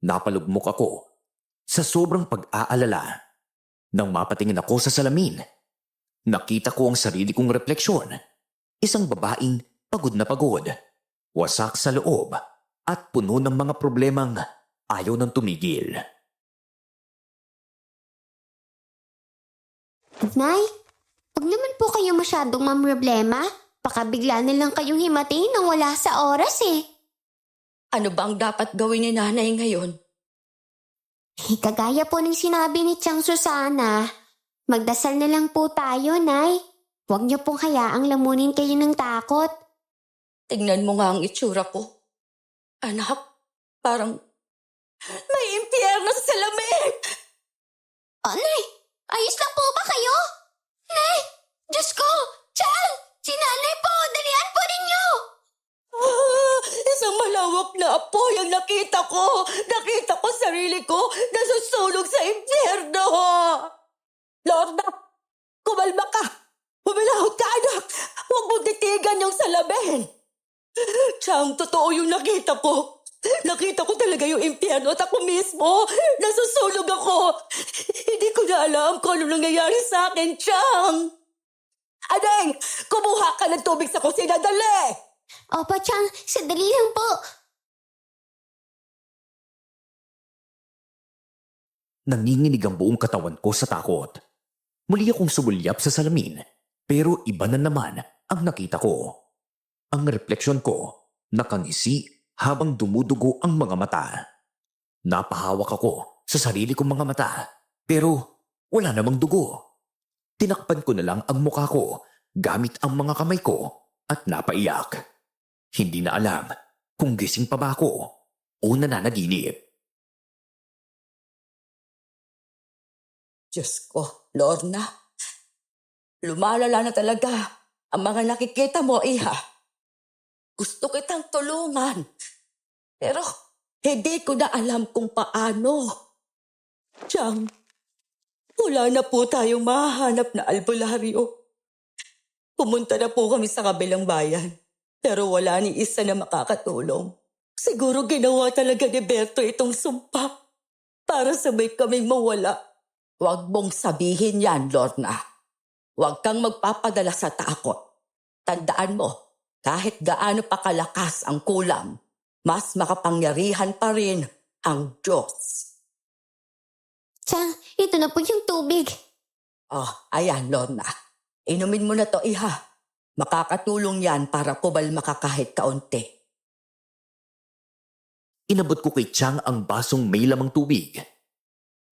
Napalugmok ako sa sobrang pag-aalala. Nang mapatingin ako sa salamin, nakita ko ang sarili kong refleksyon. Isang babaeng pagod na pagod, wasak sa loob, at puno ng mga problemang ayaw nang tumigil. Nay, huwag naman po kayo masyadong mamroblema. Baka bigla na lang kayong himatiin nang wala sa oras Ano ba ang dapat gawin ni nanay ngayon? Kagaya po ng sinabi ni Tiang Susana, magdasal na lang po tayo, Nay. Huwag niyo pong hayaang lamunin kayo ng takot. Tingnan mo nga ang itsura ko. Anak, parang may impyerno sa salamin! Nay, ayos lang po ba kayo? Nay, Diyos ko! Chang! Si nanay po! Dalian po ninyo! Isang malawak na po yung nakita ko. Nakita ko sarili ko nasusunog sa impyerno. Lorna, kumalma ka. Humilahot ka, anak. Huwag mong titigan yung salamin. Tiyang, totoo yung nakita ko. Nakita ko talaga yung impyerno at ako mismo. Nasusunog ako. Hindi ko na alam kung ano nangyayari sa akin, Tiyang. Adeng, kumuha ka ng tubig sa kusina, dali! Opo, Chang. Sandali lang po. Nanginginig ang buong katawan ko sa takot. Muli akong sumulyap sa salamin, pero iba na naman ang nakita ko. Ang refleksyon ko, nakangisi habang dumudugo ang mga mata. Napahawak ako sa sarili kong mga mata, pero wala namang dugo. Tinakpan ko na lang ang mukha ko gamit ang mga kamay ko at napaiyak. Hindi na alam kung gising pa ba ako o nananaginip. Diyos ko, Lorna. Lumalala na talaga ang mga nakikita mo, iha. Gusto kitang tulungan. Pero hindi ko na alam kung paano. Tiyang, wala na po tayong mahanap na albularyo. Pumunta na po kami sa kabilang bayan. Pero wala ni isa na makakatulong. Siguro ginawa talaga ni Berto itong sumpa para sabay kaming mawala. Huwag mong sabihin yan, Lorna. Huwag kang magpapadala sa takot. Tandaan mo, kahit gaano pa kalakas ang kulam, mas makapangyarihan pa rin ang Diyos. Chang, ito na po yung tubig. Oh, ayan, Lorna. Inumin mo na to, iha. Makakatulong yan para kumalma ka kahit kaunti. Inabot ko kay Chang ang basong may lamang tubig.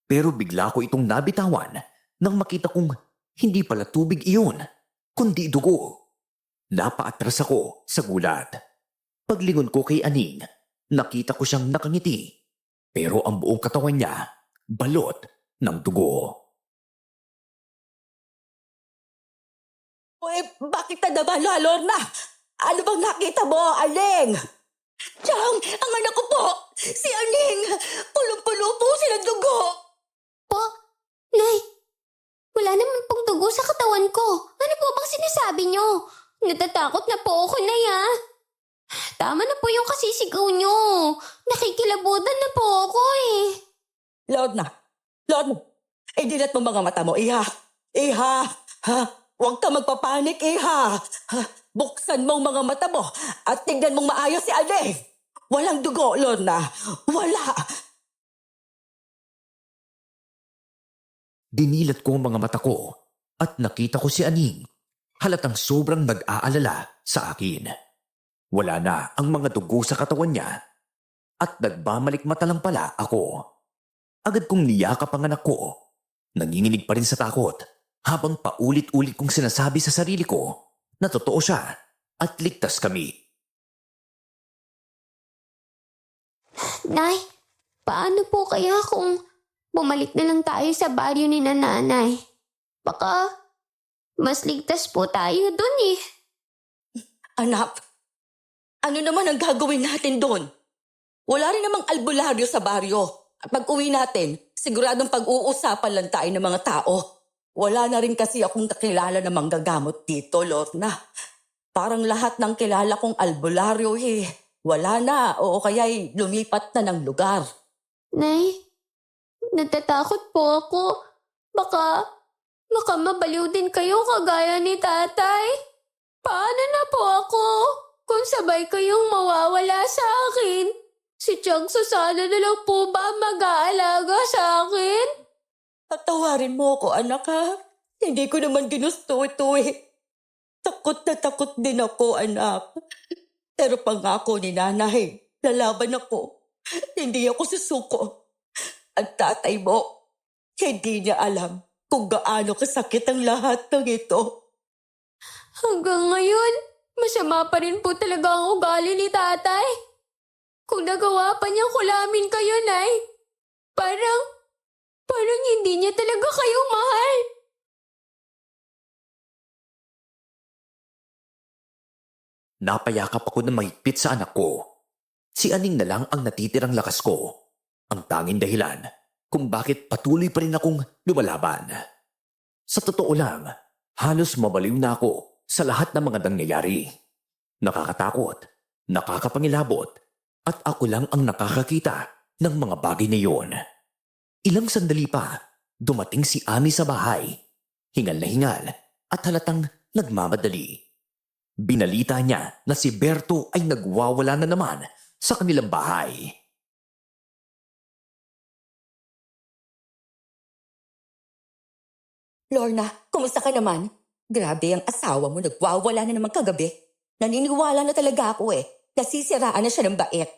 Pero bigla ko itong nabitawan nang makita kong hindi pala tubig iyon, kundi dugo. Napaatras ako sa gulat. Paglingon ko kay Aning, nakita ko siyang nakangiti. Pero ang buong katawan niya, balot ng dugo. Uy, bakit na naman, Lorna? Ano bang nakita mo, Aling? Tiyang, ang anak ko po, si Aning, pulong-pulo po silang dugo. Po, Nay, wala naman pong dugo sa katawan ko. Ano po bang sinasabi niyo? Natatakot na po ako, Nay, ah. Tama na po yung kasisigaw niyo. Nakikilabutan na po ako eh. Lorna, idilat mo mga mata mo, iha. Iha, ha? Huwag ka magpapanik, iha. Ha? Buksan mo ang mga mata mo at tignan mong maayos si Aling. Walang dugo, Lorna. Wala. Dinilat ko ang mga mata ko at nakita ko si Aning. Halatang sobrang nag-aalala sa akin. Wala na ang mga dugo sa katawan niya at nagbabalik mata lang pala ako. Agad kong niyakap ang anak ko. Nanginginig pa rin sa takot habang paulit-ulit kong sinasabi sa sarili ko na totoo siya at ligtas kami. Nay, paano po kaya kung bumalik na lang tayo sa baryo ni nanay? Baka mas ligtas po tayo dun eh. Anak, ano naman ang gagawin natin doon? Wala rin namang albularyo sa baryo. At pag-uwi natin, siguradong pag-uusapan lang tayo ng mga tao. Wala na rin kasi akong kakilala na manggagamot dito, Lorna. Parang lahat ng kilala kong albularyo wala na o kaya'y lumipat na ng lugar. Nay, natatakot po ako. Baka mabaliw din kayo kagaya ni tatay. Paano na po ako kung sabay kayong mawawala sa akin? Si Chang Susana na lang po ba mag-aalaga sa akin? Patawarin mo ako, anak, ha? Hindi ko naman ginusto ito Takot na takot din ako, anak. Pero pangako ni nanay, lalaban ako. Hindi ako susuko. Ang tatay mo, hindi niya alam kung gaano kasakit ang lahat ng ito. Hanggang ngayon, masama pa rin po talaga ang ugali ni tatay. Kung nagawa pa niyang kulamin kayo, Nay, parang hindi niya talaga kayo mahal. Napayakap ako na mahigpit sa anak ko. Si Aning na lang ang natitirang lakas ko. Ang tanging dahilan kung bakit patuloy pa rin akong lumalaban. Sa totoo lang, halos mabaliw na ako sa lahat ng mga nangyayari. Nakakatakot, nakakapangilabot, at ako lang ang nakakakita ng mga bagay na iyon. Ilang sandali pa, dumating si Ami sa bahay. Hingal na hingal at halatang nagmamadali. Binalita niya na si Berto ay nagwawala na naman sa kanilang bahay. Lorna, kumusta ka naman? Grabe ang asawa mo, nagwawala na naman kagabi. Naniniwala na talaga ako Nasisiraan na siya ng bait.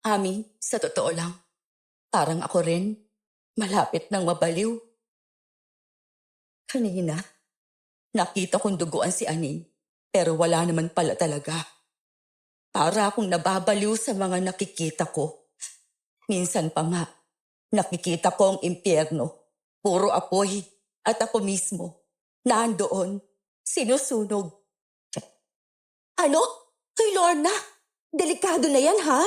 Ami, sa totoo lang, parang ako rin, malapit nang mabaliw. Kanina, nakita kong duguan si Aning, pero wala naman pala talaga. Para akong nababaliw sa mga nakikita ko. Minsan pa nga, nakikita ko ang impyerno. Puro apoy at ako mismo, nandoon, sinusunog. Ano? Kay Lorna? Delikado na yan, ha?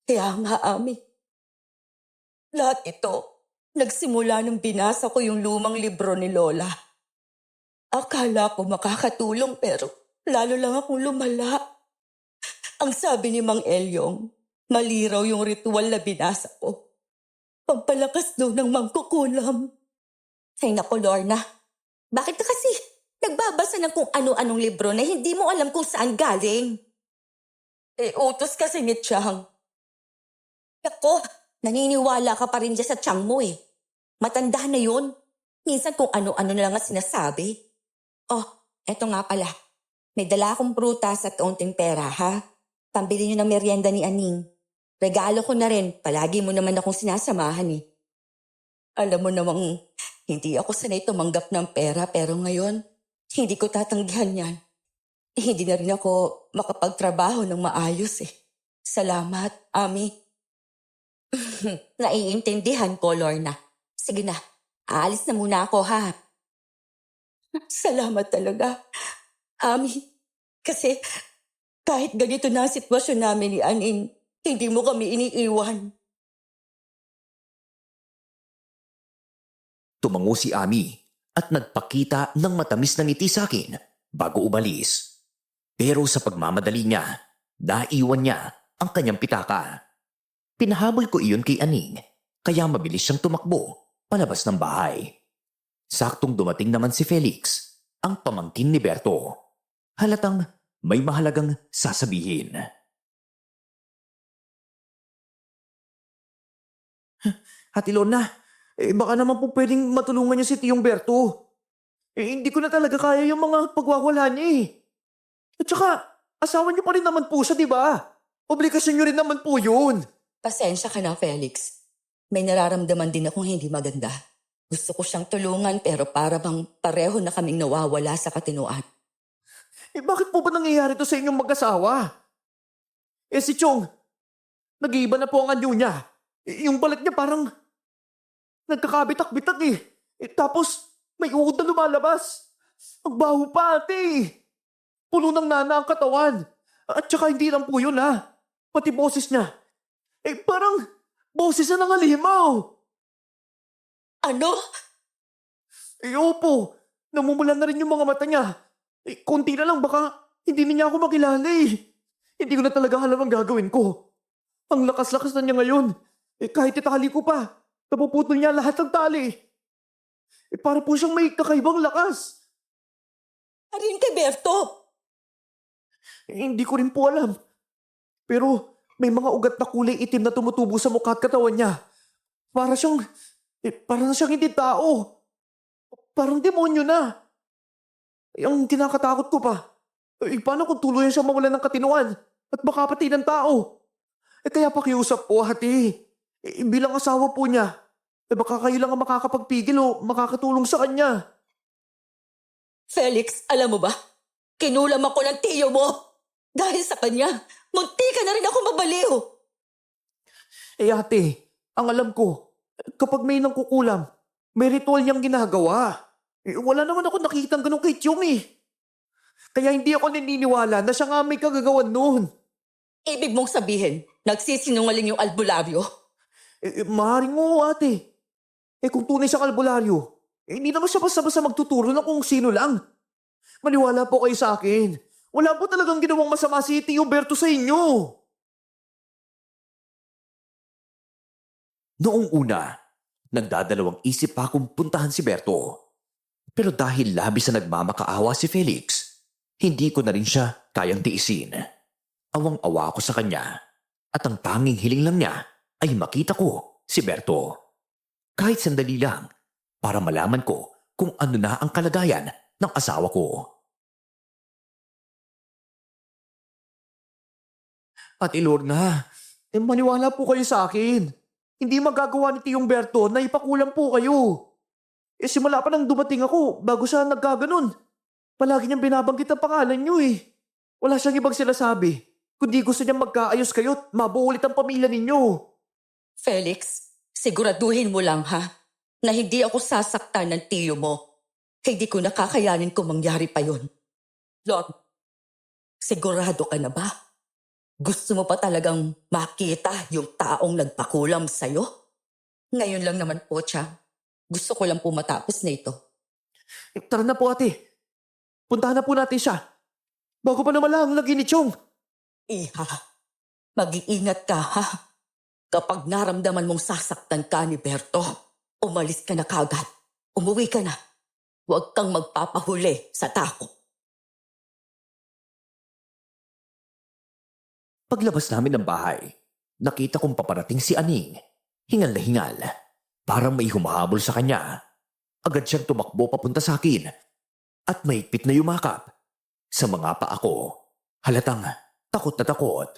Kaya nga, Ami. Lahat ito, nagsimula nung binasa ko yung lumang libro ni Lola. Akala ko makakatulong pero lalo lang akong lumala. Ang sabi ni Mang Elyong, mali raw yung ritual na binasa ko. Pampalakas daw ng mangkukulam. Ay naku, Lorna. Bakit ka kasi nagbabasa ng kung ano-anong libro na hindi mo alam kung saan galing? Utos kasi ni Chang. Ako, naniniwala ka pa rin dyan sa Chang mo Matanda na yun. Minsan kung ano-ano na lang ang sinasabi. Oh, eto nga pala. May dala akong prutas at unting pera, ha? Pambili niyo ng merienda ni Aning. Regalo ko na rin. Palagi mo naman akong sinasamahan Alam mo namang hindi ako sanay tumanggap ng pera pero ngayon, hindi ko tatanggihan yan. Hindi na rin ako makapagtrabaho ng maayos Salamat, Ami. Naiintindihan ko, Lorna. Sige na, aalis na muna ako, ha? Salamat talaga, Ami. Kasi kahit ganito na ang sitwasyon namin ni Aning, hindi mo kami iniiwan. Tumango si Ami at nagpakita ng matamis na ngiti sa akin bago umalis. Pero sa pagmamadali niya, naiwan niya ang kanyang pitaka. Pinahabol ko iyon kay Aning, kaya mabilis siyang tumakbo palabas ng bahay. Saktong dumating naman si Felix, ang pamangkin ni Berto. Halatang may mahalagang sasabihin. Ate Lorna, baka naman po pwedeng matulungan niyo si Tiyong Berto. Hindi ko na talaga kaya yung mga pagwawala niya At saka, asawa niyo pa rin naman po siya, di ba? Obligasyon niyo rin naman po yun. Pasensya ka na, Felix. May nararamdaman din akong hindi maganda. Gusto ko siyang tulungan pero para bang pareho na kaming nawawala sa katinuan. Bakit po ba nangyayari to sa inyong mag-asawa? Si Chong, nag-iiba na po ang anyo niya. Yung balat niya parang nagkakabitak-bitak Tapos may uod na lumalabas. Ang baho pa ate. Puno ng nana ang katawan. At saka hindi lang po yun Pati boses niya. Parang boses na ng halimaw. Ano? Opo. Namumulan na rin yung mga mata niya. Konti na lang baka hindi na niya ako makilala Hindi ko na talaga alam ang gagawin ko. Ang lakas-lakas na niya ngayon. Kahit itali ko pa, napuputol niya lahat ng tali. Para po siyang may kakaibang lakas. Arin kay Berto? Hindi ko rin po alam. Pero may mga ugat na kulay itim na tumutubo sa mukha at katawan niya. Para na siyang hindi tao. Parang demonyo na. Ang kinakatakot ko pa. Paano kung tuluyan siya mawalan ng katinuan at baka pati ng tao? Kaya pakiusap po, ate. Bilang asawa po niya, baka kayo lang ang makakapagpigil o makakatulong sa kanya. Felix, alam mo ba? Kinulam ako ng tiyo mo. Dahil sa kanya, munti ka na rin ako mabaliw. Ate, ang alam ko, kapag may nangkukulam, may ritual niyang ginagawa. Wala naman ako nakikitang ganun kay Chong Kaya hindi ako naniniwala na siya nga may kagagawan noon. Ibig mong sabihin, nagsisinungaling yung albularyo? Maaaring oo, ate. Kung tunay siyang albularyo, hindi naman siya basta-basta magtuturo ng kung sino lang. Maniwala po kayo sa akin. Wala po talagang ginawang masama si Tio Berto sa inyo. Noong una, nagdadalawang isip pa akong puntahan si Berto. Pero dahil labis na nagmamakaawa si Felix, hindi ko na rin siya kayang tiisin. Awang-awa ako sa kanya at ang tanging hiling lang niya ay makita ko si Berto. Kahit sandali lang para malaman ko kung ano na ang kalagayan ng asawa ko. Ate Lorna, maniwala po kayo sa akin. Hindi magagawa ni Tiyong Berto na ipakulang po kayo. Simula pa nang dumating ako bago siya nagkaganon. Palagi niyang binabanggit ang pangalan niyo eh. Wala siyang ibang sinasabi. Kundi gusto niyang magkaayos kayo at mabuo ulit ang pamilya ninyo. Felix, siguraduhin mo lang ha, na hindi ako sasaktan ng tiyo mo. Hindi ko nakakayanin kung mangyari pa yun. Lord, sigurado ka na ba? Gusto mo pa talagang makita yung taong nagpakulam sa'yo? Ngayon lang naman po, Chang. Gusto ko lang po matapos na ito. Tara na po ate. Puntahan na po natin siya. Bago pa naman lang lagi ni Chong. Iha, mag-iingat ka ha. Kapag naramdaman mong sasaktan ka ni Berto, umalis ka na kagad. Umuwi ka na. Huwag kang magpapahuli sa tao. Paglabas namin ng bahay, nakita kong paparating si Aning. Hingal na hingal. Parang may humahabol sa kanya. Agad siyang tumakbo papunta sa akin at mahigpit na yumakap. Sa mga paa ko, halatang takot na takot.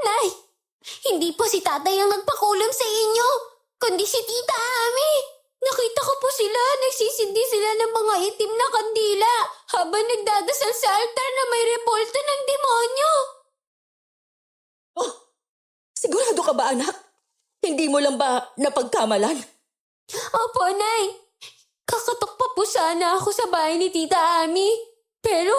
Nay, hindi po si tatay ang nagpakulam sa inyo, kundi si Tita Ami. Nakita ko po sila, nagsisindi sila ng mga itim na kandila habang nagdadasal sa altar na may repolta ng demonyo. Oh, sigurado ka ba anak? Hindi mo lang ba napagkamalan? Opo, Nay. Kakatok pa po sana ako sa bahay ni Tita Ami. Pero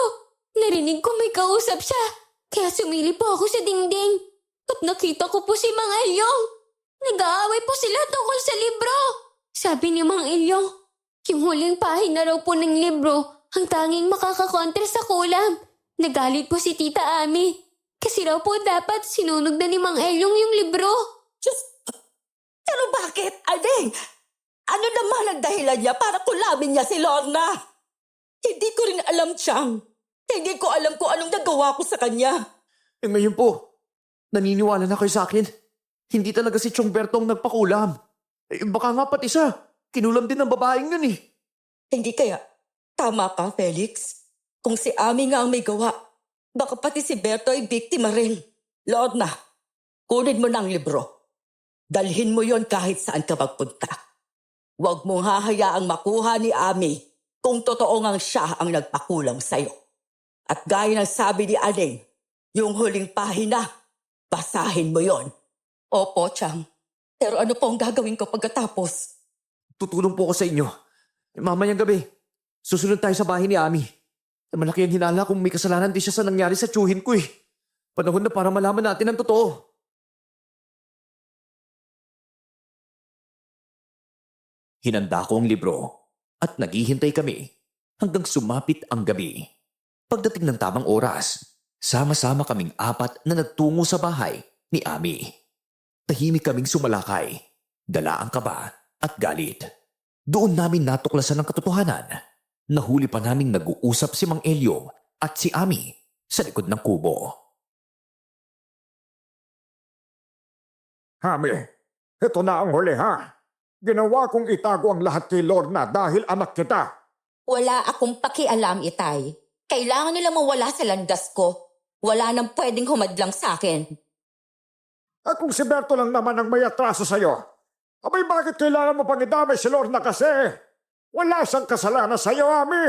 narinig ko may kausap siya, kaya sumili po ako sa dingding. At nakita ko po si Mang Elyong. Nag-aaway po sila tungkol sa libro. Sabi ni Mang Elyong, yung huling pahina raw po ng libro ang tanging makakakontra sa kulam. Nagalit po si Tita Ami. Kasi raw po dapat sinunog na ni Mang Elyong yung libro. Diyos, pero bakit, Aling? Ano naman ang dahilan niya para kulamin niya si Lorna? Hindi ko rin alam, Chang. Hindi ko alam kung anong nagawa ko sa kanya. Ngayon po, naniniwala na kayo sa akin. Hindi talaga si Chong Berto ang nagpakulam. Baka nga pati siya. Kinulam din ng babaeng yun eh. Hindi kaya, tama ka, Felix. Kung si Ami nga ang may gawa, baka pati si Berto ay biktima rin. Lorna, kunin mo na ang libro. Dalhin mo yon kahit saan ka magpunta. Huwag mong hahayaang makuha ni Ami kung totoo ngang siya ang nagpakulam sa'yo. At gaya ng sabi ni Aling, yung huling pahina, basahin mo yon. Opo, Chang. Pero ano po ang gagawin ko pagkatapos? Tutulong po ako sa inyo. Mamayang gabi, susunod tayo sa bahay ni Ami. Malaki ang hinala kung may kasalanan din siya sa nangyari sa tiyuhin ko eh. Panahon na para malaman natin ang totoo. Hinanda ko ang libro at naghihintay kami hanggang sumapit ang gabi. Pagdating ng tamang oras, sama-sama kaming apat na nagtungo sa bahay ni Ami. Tahimik kaming sumalakay, dala ang kaba at galit. Doon namin natuklasan ang katotohanan. Nahuli pa naming nag-uusap si Mang Elyo at si Ami sa likod ng kubo. Ami, ito na ang huli ha. Ginawa kong itago ang lahat kay Lorna dahil anak kita. Wala akong pakialam, Itay. Kailangan nila mawala sa landas ko. Wala nang pwedeng humadlang sa akin. At kung si Berto lang naman ang may atraso sa'yo, abay bakit kailangan mo pang idamay si Lorna kasi? Wala siyang kasalanan sa'yo, Ami.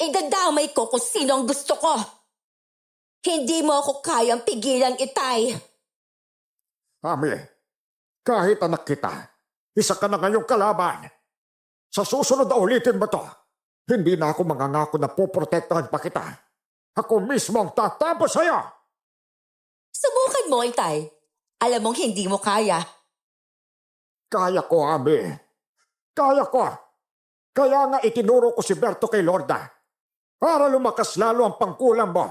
Idadamay ko kung sino ang gusto ko. Hindi mo ako kayang pigilan, Itay. Ami, kahit anak kita, isa ka na ngayong kalaban. Sa susunod na ulitin mo to. Hindi na ako mangangako na poprotektahan pa kita. Ako mismo ang tatapos sa'yo! Subukan mo, Itay. Alam mong hindi mo kaya. Kaya ko, Ami. Kaya ko. Kaya nga itinuro ko si Berto kay Lorna para lumakas lalo ang pangkulam mo.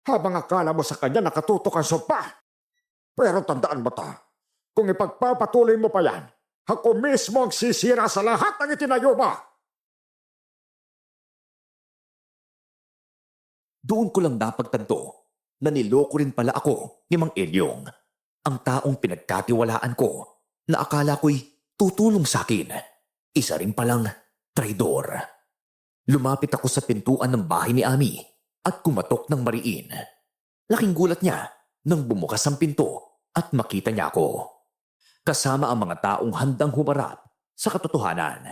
Habang akala mo sa kanya nakatutok ang sumpa. Pero tandaan mo to, kung ipagpapatuloy mo pa yan, ako mismo ang sisira sa lahat ng itinayo mo. Doon ko lang napagtanto na niloko rin pala ako ni Mang Elyong, ang taong pinagkatiwalaan ko na akala ko'y tutulong sa akin. Isa rin palang traidor. Lumapit ako sa pintuan ng bahay ni Ami at kumatok ng mariin. Laking gulat niya nang bumukas ang pinto at makita niya ako. Kasama ang mga taong handang humarap sa katotohanan.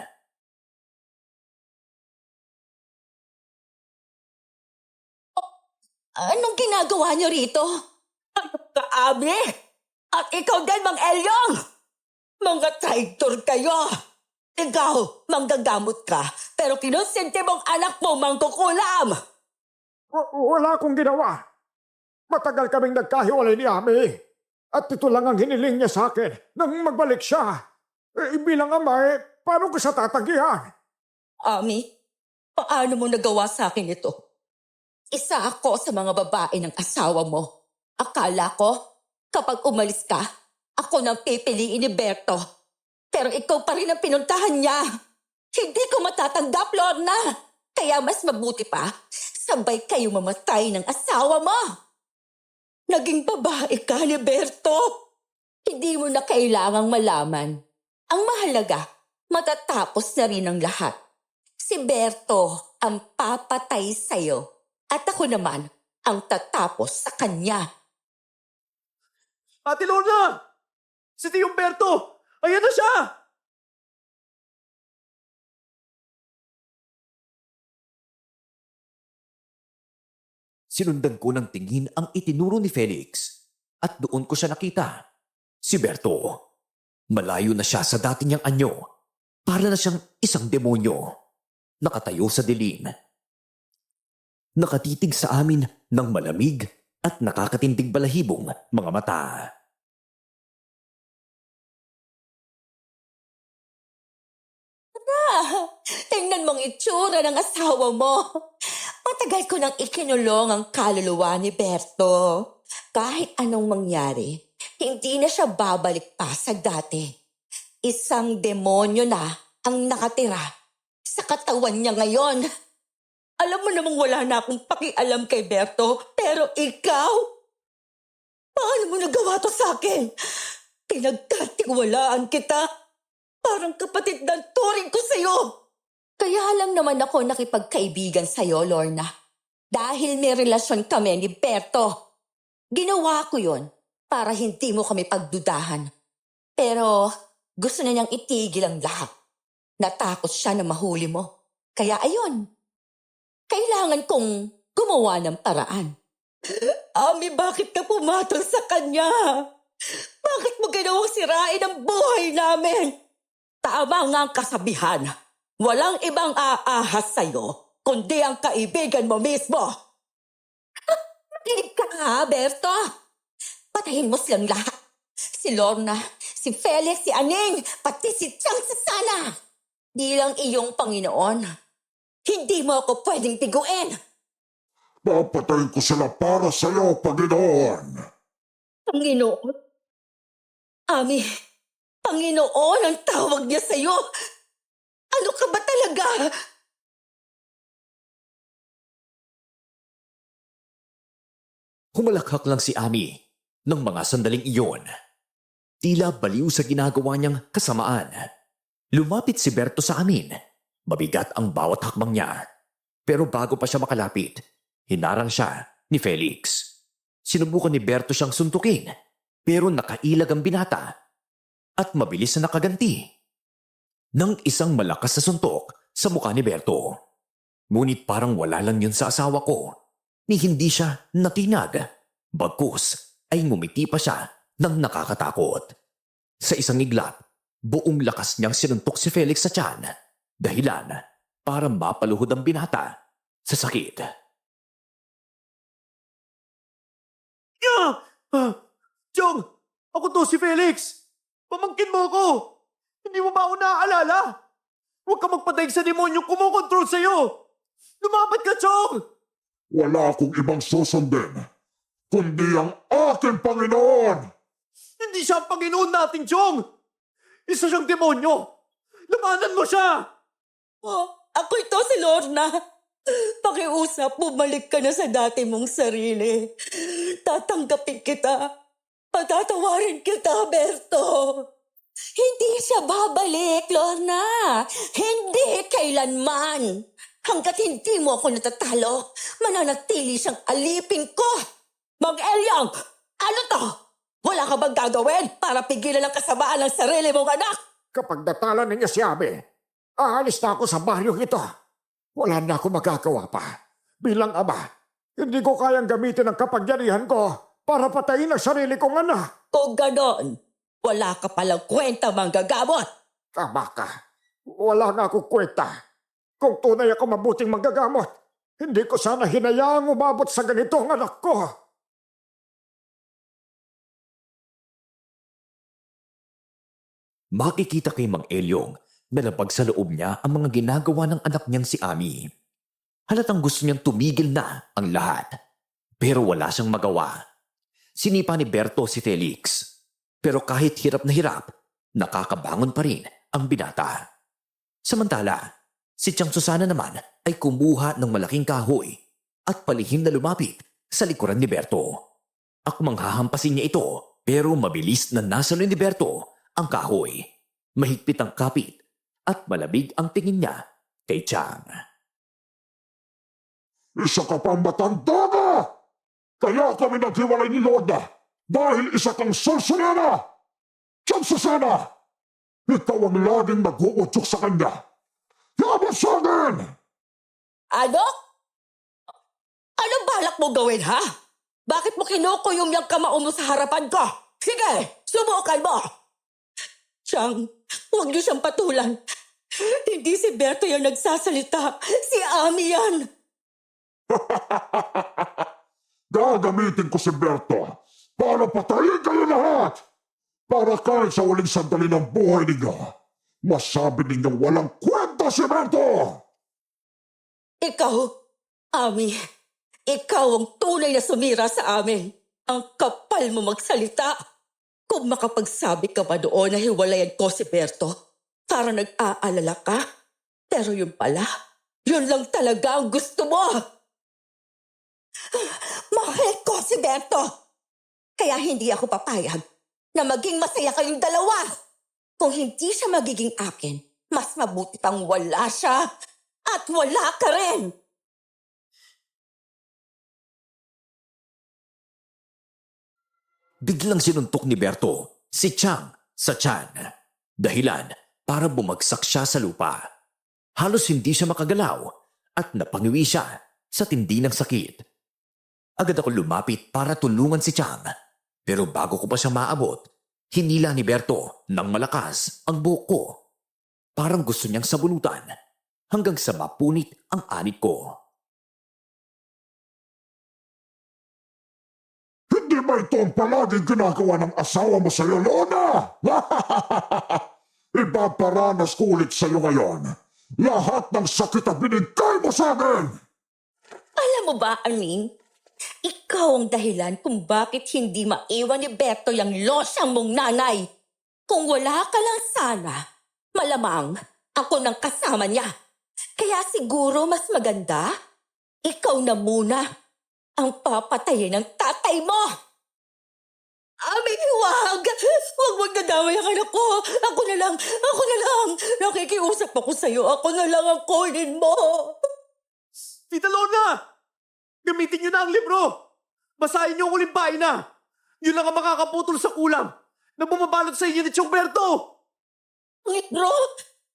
Anong ginagawa niyo rito? Ano ka, Abi? At ikaw din, Mang Elyong! Mga traitor kayo! Ikaw, manggagamot ka, pero kinonsente mong anak mo mangkukulam! Wala akong ginawa. Matagal kaming nagkahiwalay ni Ami. At ito lang ang hiniling niya sa akin nang magbalik siya. Bilang ama, paano ko siya tatanggihan? Ami, paano mo nagawa sa akin ito? Isa ako sa mga babae ng asawa mo. Akala ko, kapag umalis ka, ako nang pipiliin ni Berto. Pero ikaw pa rin ang pinuntahan niya. Hindi ko matatanggap, Lorna. Kaya mas mabuti pa, sabay kayo mamatay ng asawa mo. Naging babae ka ni Berto. Hindi mo na kailangang malaman. Ang mahalaga, matatapos na rin ang lahat. Si Berto ang papatay sa'yo. At ako naman ang tatapos sa kanya. Ate Lorna! Si Tio Humberto! Ayan na siya! Sinundan ko ng tingin ang itinuro ni Felix at doon ko siya nakita. Si Berto. Malayo na siya sa dati niyang anyo. Para na siyang isang demonyo. Nakatayo sa dilim. Nakatitig sa amin ng malamig at nakakatindig balahibong mga mata. Tingnan mong itsura ng asawa mo. Matagal ko nang ikinulong ang kaluluwa ni Berto. Kahit anong mangyari, hindi na siya babalik pa sa dati. Isang demonyo na ang nakatira sa katawan niya ngayon. Alam mo namang wala na akong pakialam kay Berto, pero ikaw? Paano mo nagawa to sa akin? Pinagkatiwalaan kita. Parang kapatid ng turing ko sa'yo. Kaya lang naman ako nakipagkaibigan sa'yo, Lorna. Dahil may relasyon kami ni Berto. Ginawa ko yon para hindi mo kami pagdudahan. Pero gusto na niyang itigil ang lahat. Natakot siya na mahuli mo. Kaya ayun, kailangan kong gumawa ng paraan. Ami, bakit ka pumatol sa kanya? Bakit mo ginawang sirain ang buhay namin? Tama nga ang kasabihan. Walang ibang aahas sa'yo, kundi ang kaibigan mo mismo. Makinig ka ha, Berto. Patayin mo silang lahat. Si Lorna, si Felix, si Aning, pati si Chang Sasana. Bilang iyong Panginoon, hindi mo ako pwedeng tiguin. Papatayin ko sila para sa'yo, Panginoon. Panginoon? Ami, Panginoon ang tawag niya sa'yo. Ano ka ba talaga? Humalakhak lang si Ami ng mga sandaling iyon. Tila baliw sa ginagawa niyang kasamaan. Lumapit si Berto sa amin. Mabigat ang bawat hakbang niya. Pero bago pa siya makalapit, hinarang siya ni Felix. Sinubukan ni Berto siyang suntukin, pero nakailag ang binata at mabilis na nakaganti ng isang malakas na suntok sa mukha ni Berto. Ngunit parang wala lang yun sa asawa ko, ni hindi siya natinag. Bagkus ay ngumiti pa siya ng nakakatakot. Sa isang iglap, buong lakas niyang sinuntok si Felix sa tiyan. Dahilan para mapaluhod ang binata sa sakit. Chong! Ako to si Felix! Pamangkin mo ko! Hindi mo ba ako naaalala? Huwag ka magpadaig sa demonyong kumokontrol sa'yo! Lumaban ka, Chong! Wala akong ibang susundin, kundi ang aking Panginoon! Hindi siya ang Panginoon nating, Chong! Isa siyang demonyo! Labanan mo siya! Oh, ako ito si Lorna. Pakiusap, bumalik ka na sa dati mong sarili. Tatanggapin kita. Patatawarin kita, Berto. Hindi siya babalik, Lorna. Hindi kailanman. Hanggat hindi mo ako natatalo, mananatili siyang alipin ko. Mag-Elyong, ano to? Wala ka bang gagawin para pigilan ang kasamaan ng sarili mong anak? Kapag natala ninyo si Abi, aalis na ako sa baryong ito. Wala na ako magagawa pa. Bilang ama, hindi ko kayang gamitin ang kapangyarihan ko para patayin ang sarili kong anak. Kung ganon, wala ka palang kwenta manggagamot. Tama ka. Wala nga akong kwenta. Kung tunay ako mabuting manggagamot, hindi ko sana hinayaang umabot sa ganito ang anak ko. Makikita kay Mang Elyong na labag sa loob niya ang mga ginagawa ng anak niyang si Ami. Halatang gusto niyang tumigil na ang lahat. Pero wala siyang magawa. Sinipa ni Berto si Felix. Pero kahit hirap na hirap, nakakabangon pa rin ang binata. Samantala, si Tiang Susana naman ay kumuha ng malaking kahoy at palihim na lumapit sa likuran ni Berto. Akmang hahampasin niya ito, pero mabilis na nasalo ni Berto ang kahoy. Mahigpit ang kapit at malabig ang tingin niya kay Tiang. Isa ka pang matanda na! Kaya kami naghiwalay ni Lorna dahil isa kang sorcerera! Tiyan Susana! Ikaw ang laging nag-uutsok sa kanya! Yaman sa akin! Ano? Anong balak mo gawin, ha? Bakit mo kinukuyom yung kamao mo sa harapan ko? Sige, subukan mo! Chang, huwag niyo siyang patulan. Hindi si Berto yung nagsasalita. Si Ami yan. Gagamitin ko si Berto para patayin kayo lahat! Para kahit sa huling sandali ng buhay ninyo, masabi ninyong walang kwenta si Berto! Ikaw, Ami, ikaw ang tunay na sumira sa amin. Ang kapal mo magsalita. Kung makapagsabi ka pa doon na hiwalayan ko si Berto, para nag-aalala ka. Pero yun pala, yun lang talaga ang gusto mo. Mahal ko si Berto. Kaya hindi ako papayag na maging masaya kayong dalawa. Kung hindi siya magiging akin, mas mabuti pang wala siya at wala ka rin. Biglang sinuntok ni Berto si Tiang sa tiyan. Dahilan para bumagsak siya sa lupa. Halos hindi siya makagalaw at napangiwi siya sa tindi ng sakit. Agad ako lumapit para tulungan si Tiang. Pero bago ko pa siya maabot, hinila ni Berto ng malakas ang buhok ko. Parang gusto niyang sabunutan hanggang sa mapunit ang anit ko. Hindi ba ito ang palaging ginagawa ng asawa mo sa'yo, Lorna? Ipaparanas ko ulit sa'yo ngayon. Lahat ng sakit na binigay mo sa akin! Alam mo ba, Aning? Ikaw ang dahilan kung bakit hindi maiwan ni Berto yung losyang mong nanay. Kung wala ka lang sana, malamang ako nang kasama niya. Kaya siguro mas maganda, ikaw na muna ang papatayin ng tatay mo. Ami, huwag! Huwag nadamay ang anak ko! Ako na lang! Nakikiusap ako sa'yo, ako na lang ang kunin mo! Tita Lorna! Gamitin niyo na ang libro! Basahin niyo ang ulimpain na! Yun lang ang makakaputol sa kulang na bumabalot sa inyo ni Chong Berto! Libro?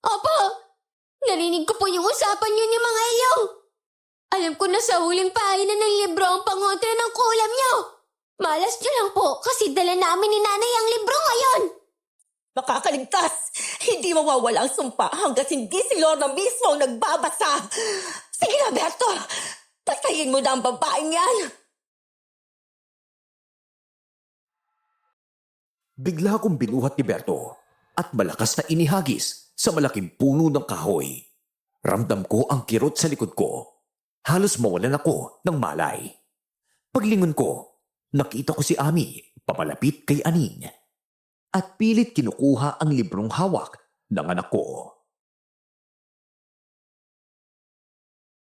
Opo, narinig ko po yung usapan niyo ni Mang Elyong. Alam ko na sa huling pahina ng libro ang pangontra ng kulam niyo. Malas niyo lang po kasi dala namin ni Nanay ang libro ngayon. makakaligtas. Hindi mawawala ang sumpa hanggat hindi si Lorna mismo ang nagbabasa. Sige na, Berto. Patayin mo na ang babaeng yan. Bigla akong binuhat ni Berto at malakas na inihagis sa malaking puno ng kahoy. Ramdam ko ang kirot sa likod ko. Halos mawalan ako ng malay. Paglingon ko, nakita ko si Ami papalapit kay Aning at pilit kinukuha ang librong hawak ng anak ko.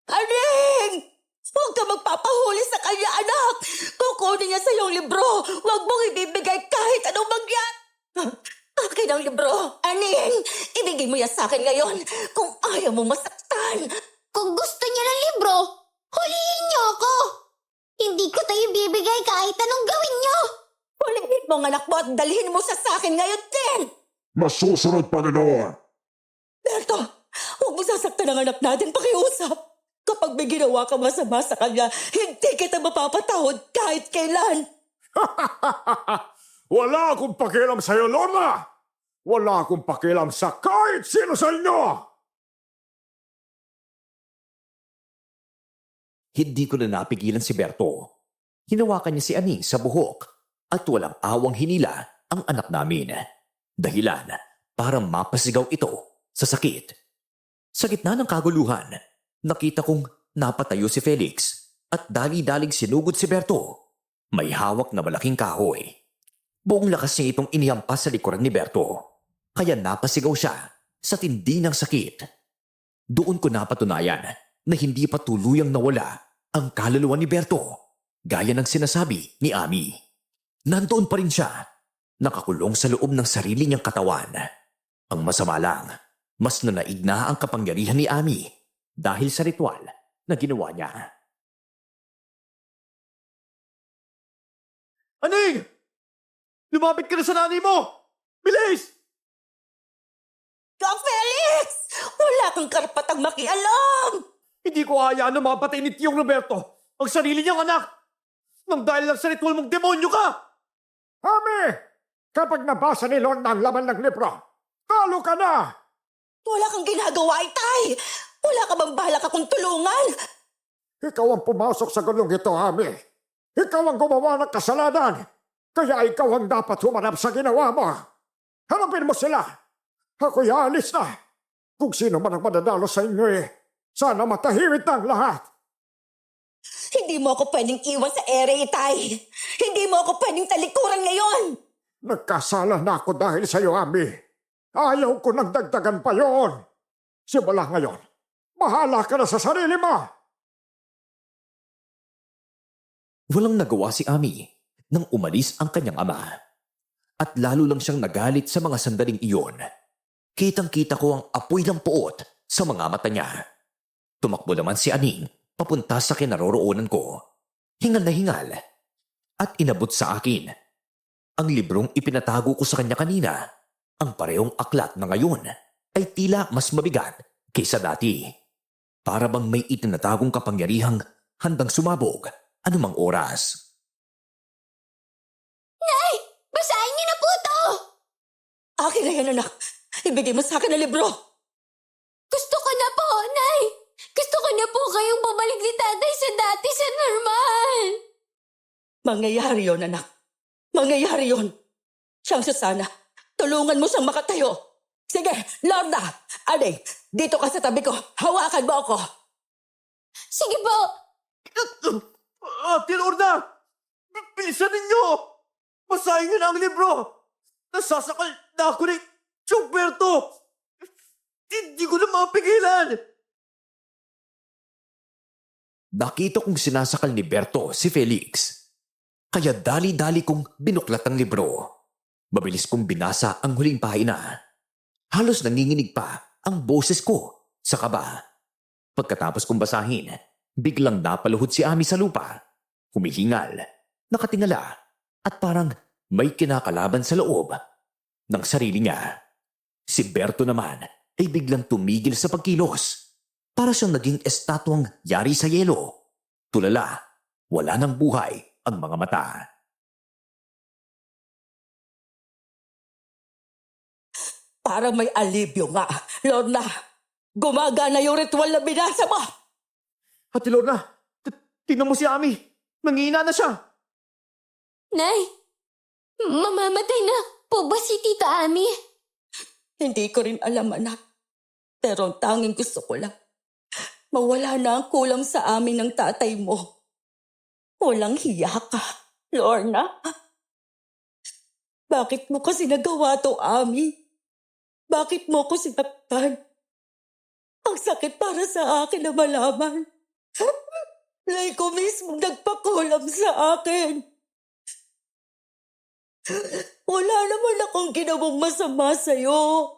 Aning! Huwag ka magpapahuli sa kanya, anak! Kukunin niya sa iyong libro! Huwag mong ibibigay kahit anong mangyari! Akin ang libro! Aning! Ibigay mo yan sa akin ngayon kung ayaw mo masaktan! Kung gusto niya ng libro, hulihin niyo ako! Hindi ko tayo bibigay kahit anong gawin niyo! Hulihin mo ang anak mo at dalhin mo siya sa akin ngayon din! Masusunod pa noon. Berto, huwag mo sasaktan ang anak natin pakiusap! Kapag may ginawa ka masama sa kanya, hindi kita mapapatawad kahit kailan! Wala akong pakialam sa'yo, Lorna! Wala akong pakialam sa kahit sino sa inyo! Hindi ko na napigilan si Berto. Hinawakan niya si Aning sa buhok at walang awang hinila ang anak namin. Dahilan para mapasigaw ito sa sakit. Sa gitna ng kaguluhan, nakita kong napatayo si Felix at dali-daling sinugod si Berto. May hawak na malaking kahoy. Buong lakas niya itong inihampas sa likuran ni Berto. Kaya napasigaw siya sa tindi ng sakit. Doon ko napatunayan na hindi pa tuluyang nawala ang kaluluwa ni Berto, gaya ng sinasabi ni Ami. Nandoon pa rin siya, nakakulong sa loob ng sarili niyang katawan. Ang masama lang, mas nanaig na ang kapangyarihan ni Ami dahil sa ritual na ginawa niya. Aning! Lumapit ka na sa nanay mo! Bilis! Kang Felix! Wala kang karapatang makialam! Hindi ko hayaan na mapatay ni Tiyong Roberto ang sarili niyang anak! Nang dahil lang sa ritual mong demonyo ka! Ami! Kapag nabasa ni Lorna ang laman ng libro, talo ka na! Wala kang ginagawa, Itay! Wala ka bang balak akong tulungan? Ikaw ang pumasok sa gulong ito, Ami. Ikaw ang gumawa ng kasalanan. Kaya ikaw ang dapat humarap sa ginawa mo. Harapin mo sila. Ako'y alis na. Kung sino man ang madadalo sa inyo sana matahimik na ang lahat. Hindi mo ako pwedeng iwan sa ere, Itay! Hindi mo ako pwedeng talikuran ngayon! Nagkasala na ako dahil sa iyo, Ami. Ayaw ko nang dagdagan pa yon. Simula ngayon, bahala ka na sa sarili mo. Walang nagawa si Ami nang umalis ang kanyang ama. At lalo lang siyang nagalit sa mga sandaling iyon. Kitang-kita ko ang apoy ng puot sa mga mata niya. Tumakbo naman si Aning papunta sa kinaroroonan ko. Hingal na hingal. At inabot sa akin ang librong ipinatago ko sa kanya kanina. Ang parehong aklat na ngayon ay tila mas mabigat kaysa dati. Para bang may itinatagong kapangyarihang handang sumabog anumang oras. Basahin niyo na po to! Akin na yan, anak! Ibigay mo sa akin ang libro! Gusto ko na po, Nay! Gusto ko na po kayong bumalik ni Tatay sa dati sa normal! Mangyayari yon, anak. Mangyayari yon. Siyang Susana, tulungan mo siyang makatayo. Sige, Lorna! Aning, dito ka sa tabi ko. Hawakan mo ako. Sige po! Ate Lorna! Bilisan ninyo! Basahin niyo na ang libro! Nasasakal na ako ni Gilberto! Hindi ko na mapigilan! Nakita kong sinasakal ni Berto si Felix. Kaya dali-dali kong binuklat ang libro. Mabilis kong binasa ang huling pahina. Halos nanginginig pa ang boses ko sa kaba. Pagkatapos kong basahin, biglang napaluhod si Ami sa lupa. Humihingal, nakatingala, at parang may kinakalaban sa loob ng sarili niya. Si Berto naman ay biglang tumigil sa pagkilos. Para siyang naging estatwang yari sa yelo. Tulala, wala nang buhay ang mga mata. Para may alibyo nga. Lorna, gumagana yung ritual na binasa mo. Ate Lorna, tingnan mo si Ami. Nangihina na siya. Nay, mamamatay na po ba si Tita Ami? Hindi ko rin alam, anak. Pero ang tanging gusto ko lang, mawala na ang kulam sa amin ng tatay mo. Walang hiya ka, Lorna. Bakit mo kasi nagawa to, Ami? Bakit mo ko sinaktan? Ang sakit para sa akin na malaman. Na ikaw mismo nagpakulam sa akin. Wala naman akong ginawang masama sa'yo.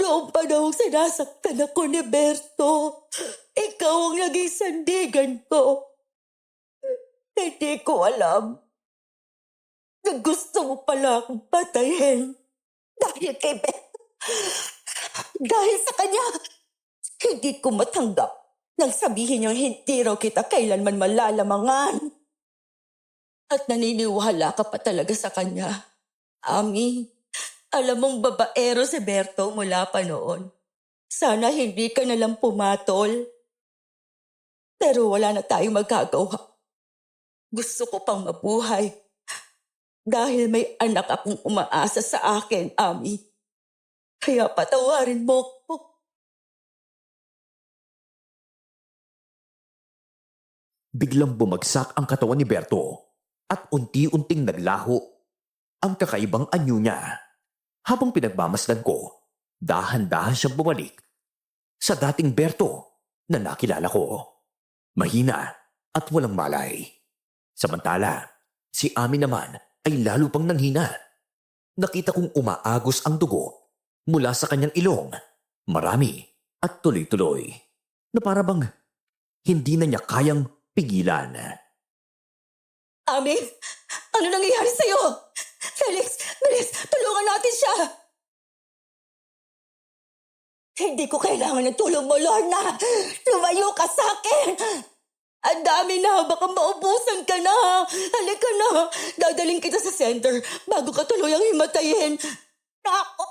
Noong panahong sinasaktan ako ni Berto, ikaw ang naging sandigan ko. Hindi ko alam na gusto mo pala akong patayin. Dahil kay Berto. Dahil sa kanya, hindi ko matanggap nang sabihin niyang hindi raw kita kailanman malalamangan. At naniniwala ka pa talaga sa kanya. Ami, alam mong babaero si Berto mula pa noon. Sana hindi ka nalang pumatol. Pero wala na tayong magagawa. Gusto ko pang mabuhay. Dahil may anak akong umaasa sa akin, Ami. Kaya patawarin mo ko. Biglang bumagsak ang katawan ni Berto at unti-unting naglaho ang kakaibang anyo niya. Habang pinagmamasdan ko, dahan-dahan siyang bumalik sa dating Berto na nakilala ko. Mahina at walang malay. Samantala, si Ami naman ay lalo pang nanghina. Nakita kong umaagos ang dugo mula sa kanyang ilong. Marami at tuloy-tuloy na para bang hindi na niya kayang pigilan. Ami, ano nangyayari sa'yo? Felix, bilis, tulungan natin siya. Hindi ko kailangan ng tulong mo, Lorna. Lumayo ka sa akin. Ang dami na, baka maubusan ka na. Halika na, dadaling kita sa center bago ka tuluyang himatayin. Ako,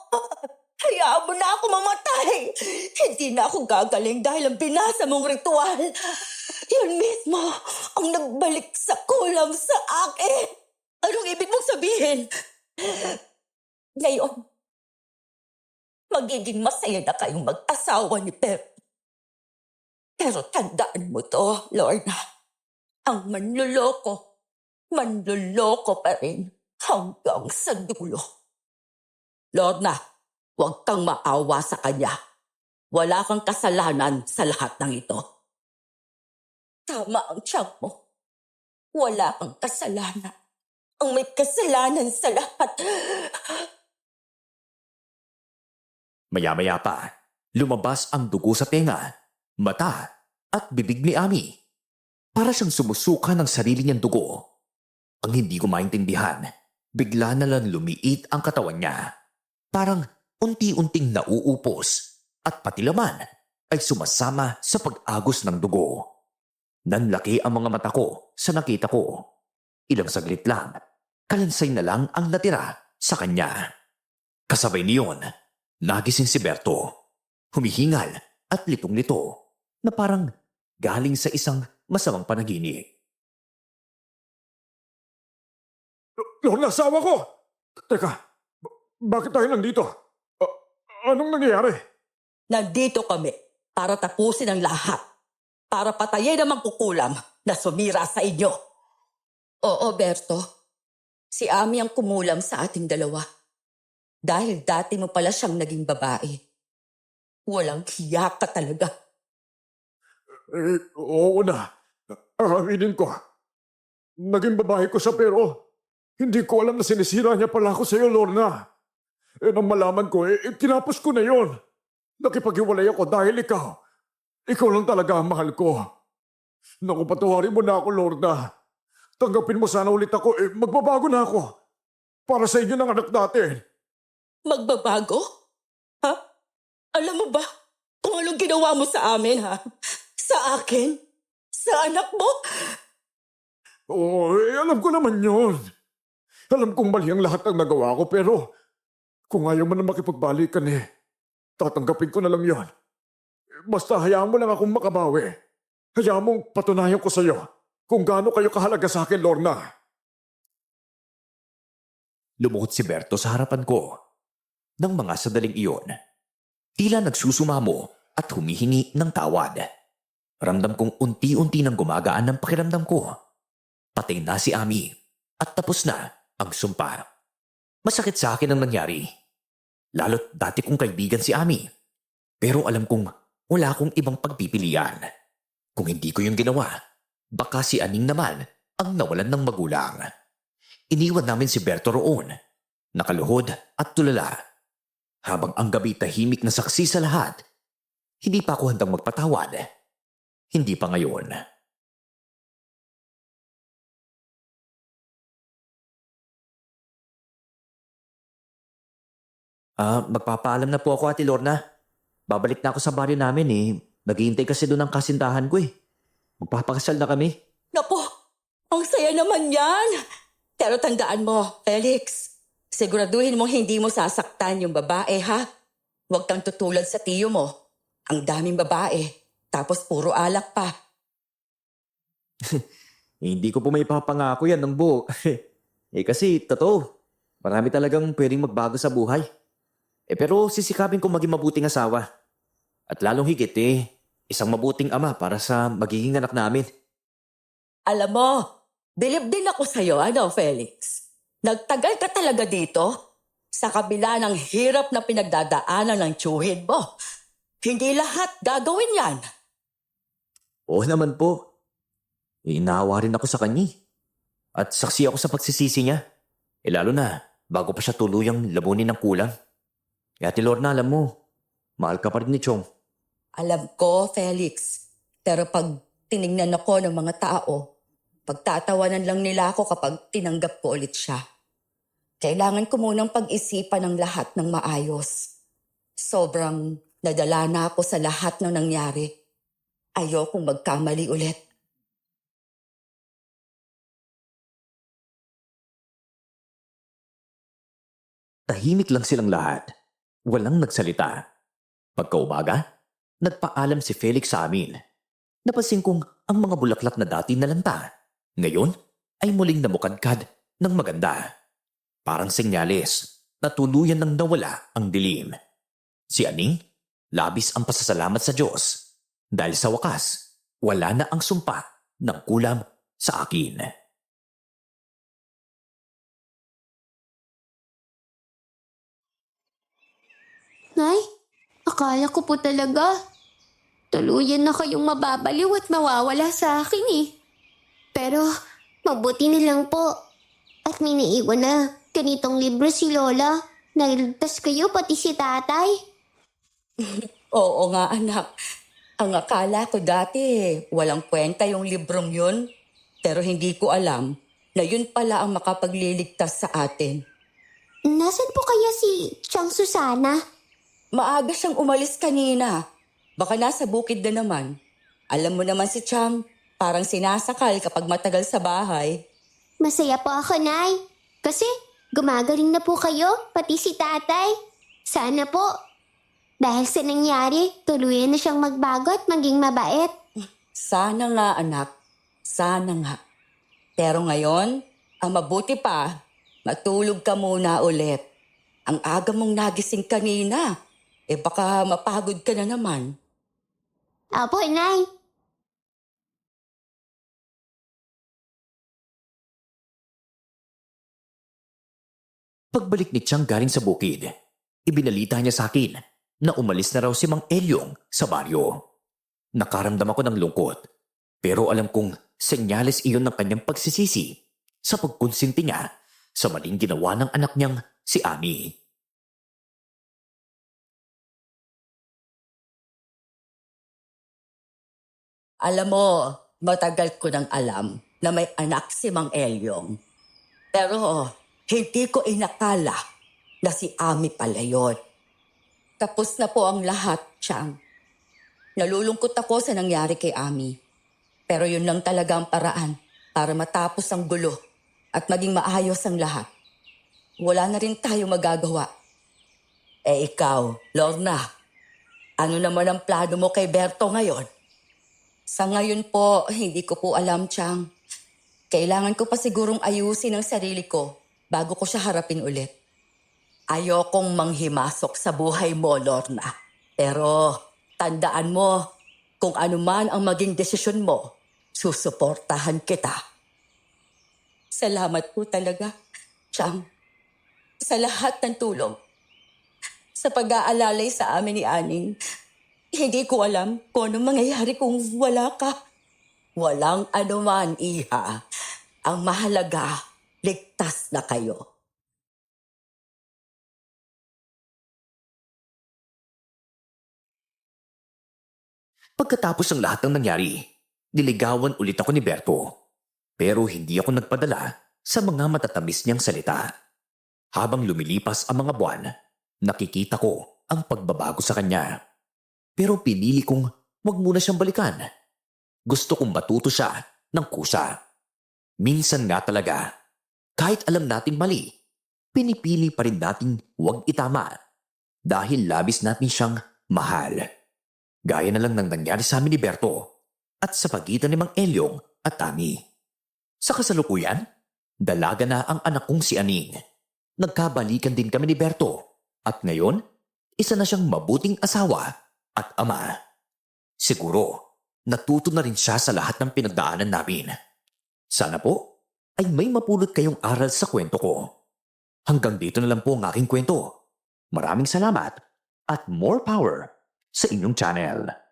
hayaan mo na ako mamatay. Hindi na ako gagaling dahil ang binasa mong ritual. Yun mismo ang nagbalik sa kulam sa akin. Anong ibig mong sabihin? Ngayon, magiging masaya na kayong mag-asawa ni Pep. Pero tandaan mo to, Lorna. Ang manluloko pa rin hanggang sa dulo. Lorna, huwag kang maawa sa kanya. Wala kang kasalanan sa lahat ng ito. Tama ang tiyak mo. Wala kang kasalanan. Ang may kasalanan sa lahat. Maya-maya pa, lumabas ang dugo sa tenga, mata at bibig ni Ami. Para siyang sumusuka ng sarili niyang dugo. Ang hindi ko maintindihan, bigla na lang lumiit ang katawan niya. Parang unti-unting nauupos at pati laman ay sumasama sa pag-agos ng dugo. Nanlaki ang mga mata ko sa nakita ko. Ilang saglit lang, kalansay na lang ang natira sa kanya. Kasabay niyon, nagising si Berto. Humihingal at litong-lito na parang galing sa isang masamang panaginip. Lorna, asawa ko! Teka, bakit tayo nandito? Anong nangyayari? Nandito kami para tapusin ang lahat. Para patayin ang mangkukulam na sumira sa inyo. Oo, Berto. Si Ami ang kumulam sa ating dalawa. Dahil dati mo pala siyang naging babae. Walang hiya ka talaga. Oo na. Aminin ko. Naging babae ko siya pero hindi ko alam na sinisira niya pala ako sa iyo, Lorna. Nang malaman ko, tinapos ko na yon. Nakipaghiwalay ako dahil ikaw lang talaga ang mahal ko. Naku, patawarin mo na ako, Lorna. Tanggapin mo sana ulit ako, magbabago na ako. Para sa inyo ng anak natin. Magbabago? Ha? Alam mo ba kung anong ginawa mo sa amin, ha? Sa akin? Sa anak mo? Oo, alam ko naman yun. Alam kong mali ang lahat ng nagawa ko pero Kung ayaw mo na makipagbalikan tatanggapin ko na lang yon. Basta hayaan mo lang akong makabawi. Hayaan mong patunayan ko sa'yo kung gaano kayo kahalaga sa akin, Lorna. Lumuhod si Berto sa harapan ko. Nang mga sandaling iyon, tila nagsusumamo at humihingi ng tawad. Ramdam kong unti-unti nang gumagaan ng pakiramdam ko. Patay na si Ami at tapos na ang sumpa. Masakit sa akin ang nangyari. Lalo't dati kong kaibigan si Ami. Pero alam kong wala akong ibang pagpipilian. Kung hindi ko yung ginawa, baka si Aning naman ang nawalan ng magulang. Iniwan namin si Berto roon, nakaluhod at tulala. Habang ang gabi tahimik na saksi sa lahat, hindi pa ako handang magpatawad. Hindi pa ngayon. Magpapaalam na po ako, Ate Lorna. Babalik na ako sa baryo namin Naghihintay kasi doon ang kasintahan ko Magpapakasal na kami. Napo, ang saya naman yan. Pero tandaan mo, Felix, siguraduhin mong hindi mo sasaktan yung babae, ha? Huwag kang tutulad sa tiyo mo. Ang daming babae, tapos puro alak pa. Hindi ko po may papangako yan ng buo. Kasi, totoo, marami talagang pwedeng magbago sa buhay. Pero sisikapin kong maging mabuting asawa. At lalong higit isang mabuting ama para sa magiging anak namin. Alam mo, bilib din ako sa'yo, Felix? Nagtagal ka talaga dito? Sa kabila ng hirap na pinagdadaanan ng tiyuhin mo. Hindi lahat gagawin yan. Oo naman po. Naawa rin ako sa kanya. At saksi ako sa pagsisisi niya. Lalo na, bago pa siya tuluyang lamunin ng kulang. Kaya Ate Lorna, alam mo, mahal ka pa rin ni Chong. Alam ko, Felix. Pero pag tinignan ako ng mga tao, pagtatawanan lang nila ako kapag tinanggap ko ulit siya. Kailangan ko munang pag-isipan ng lahat ng maayos. Sobrang nadala na ako sa lahat ng nangyari. Ayokong magkamali ulit. Tahimik lang silang lahat. Walang nagsalita. Pagkaumaga, nagpaalam si Felix sa amin. Napansin kong ang mga bulaklak na dati nalanta. Ngayon ay muling namukadkad ng maganda. Parang senyales na tuluyan nang nawala ang dilim. Si Aning, labis ang pasasalamat sa Diyos. Dahil sa wakas, wala na ang sumpa ng kulam sa akin. Nay, akala ko po talaga. Tuluyan na kayong mababaliw at mawawala sa akin Pero, mabuti na lang po. At may naiwan na ganitong libro si Lola. Nailigtas kayo pati si tatay. Oo nga, anak. Ang akala ko dati, walang kwenta yung librong yun. Pero hindi ko alam na yun pala ang makapagliligtas sa atin. Nasaan po kaya si Chang Susana? Maaga siyang umalis kanina. Baka nasa bukid na naman. Alam mo naman si Chang, parang sinasakal kapag matagal sa bahay. Masaya po ako, Nay. Kasi gumagaling na po kayo, pati si tatay. Sana po. Dahil sa nangyari, tuluyan na siyang magbago at maging mabait. Sana nga, anak. Sana nga. Pero ngayon, ang mabuti pa, matulog ka muna ulit. Ang aga mong nagising kanina. Baka mapagod ka na naman. Apo, Nay. Pagbalik ni Chang galing sa bukid, ibinalita niya sa akin na umalis na raw si Mang Elyong sa baryo. Nakaramdam ako ng lungkot, pero alam kong senyales iyon ng kanyang pagsisisi sa pagkonsinti niya sa maling ginawa ng anak niyang si Ami. Alam mo, matagal ko nang alam na may anak si Mang Elyong. Pero hindi ko inakala na si Ami pala yun. Tapos na po ang lahat, Chang. Nalulungkot ako sa nangyari kay Ami. Pero yun lang talaga ang paraan para matapos ang gulo at maging maayos ang lahat. Wala na rin tayo magagawa. Ikaw, Lorna, ano naman ang plano mo kay Berto ngayon? Sa ngayon po, hindi ko po alam, Chang. Kailangan ko pa sigurong ayusin ang sarili ko bago ko siya harapin ulit. Ayokong manghimasok sa buhay mo, Lorna. Pero tandaan mo, kung ano man ang maging desisyon mo, susuportahan kita. Salamat po talaga, Chang, sa lahat ng tulong. Sa pag-aalalay sa amin ni Aning, hindi ko alam kung anong mangyayari kung wala ka. Walang anuman, Iha. Ang mahalaga, ligtas na kayo. Pagkatapos ng lahat ng nangyari, niligawan ulit ako ni Berto. Pero hindi ako nagpadala sa mga matatamis niyang salita. Habang lumilipas ang mga buwan, nakikita ko ang pagbabago sa kanya. Pero pinili kong wag muna siyang balikan. Gusto kong matuto siya ng kusa. Minsan nga talaga, kahit alam nating mali, pinipili pa rin nating wag itama dahil labis natin siyang mahal. Gaya na lang ng nangyari sa amin ni Berto at sa pagitan ni Mang Elyong at Tami. Sa kasalukuyan, dalaga na ang anak kong si Aning. Nagkabalikan din kami ni Berto at ngayon, isa na siyang mabuting asawa at ama. Siguro, natuto na rin siya sa lahat ng pinagdaanan namin. Sana po ay may mapulot kayong aral sa kwento ko. Hanggang dito na lang po ang aking kwento. Maraming salamat at more power sa inyong channel.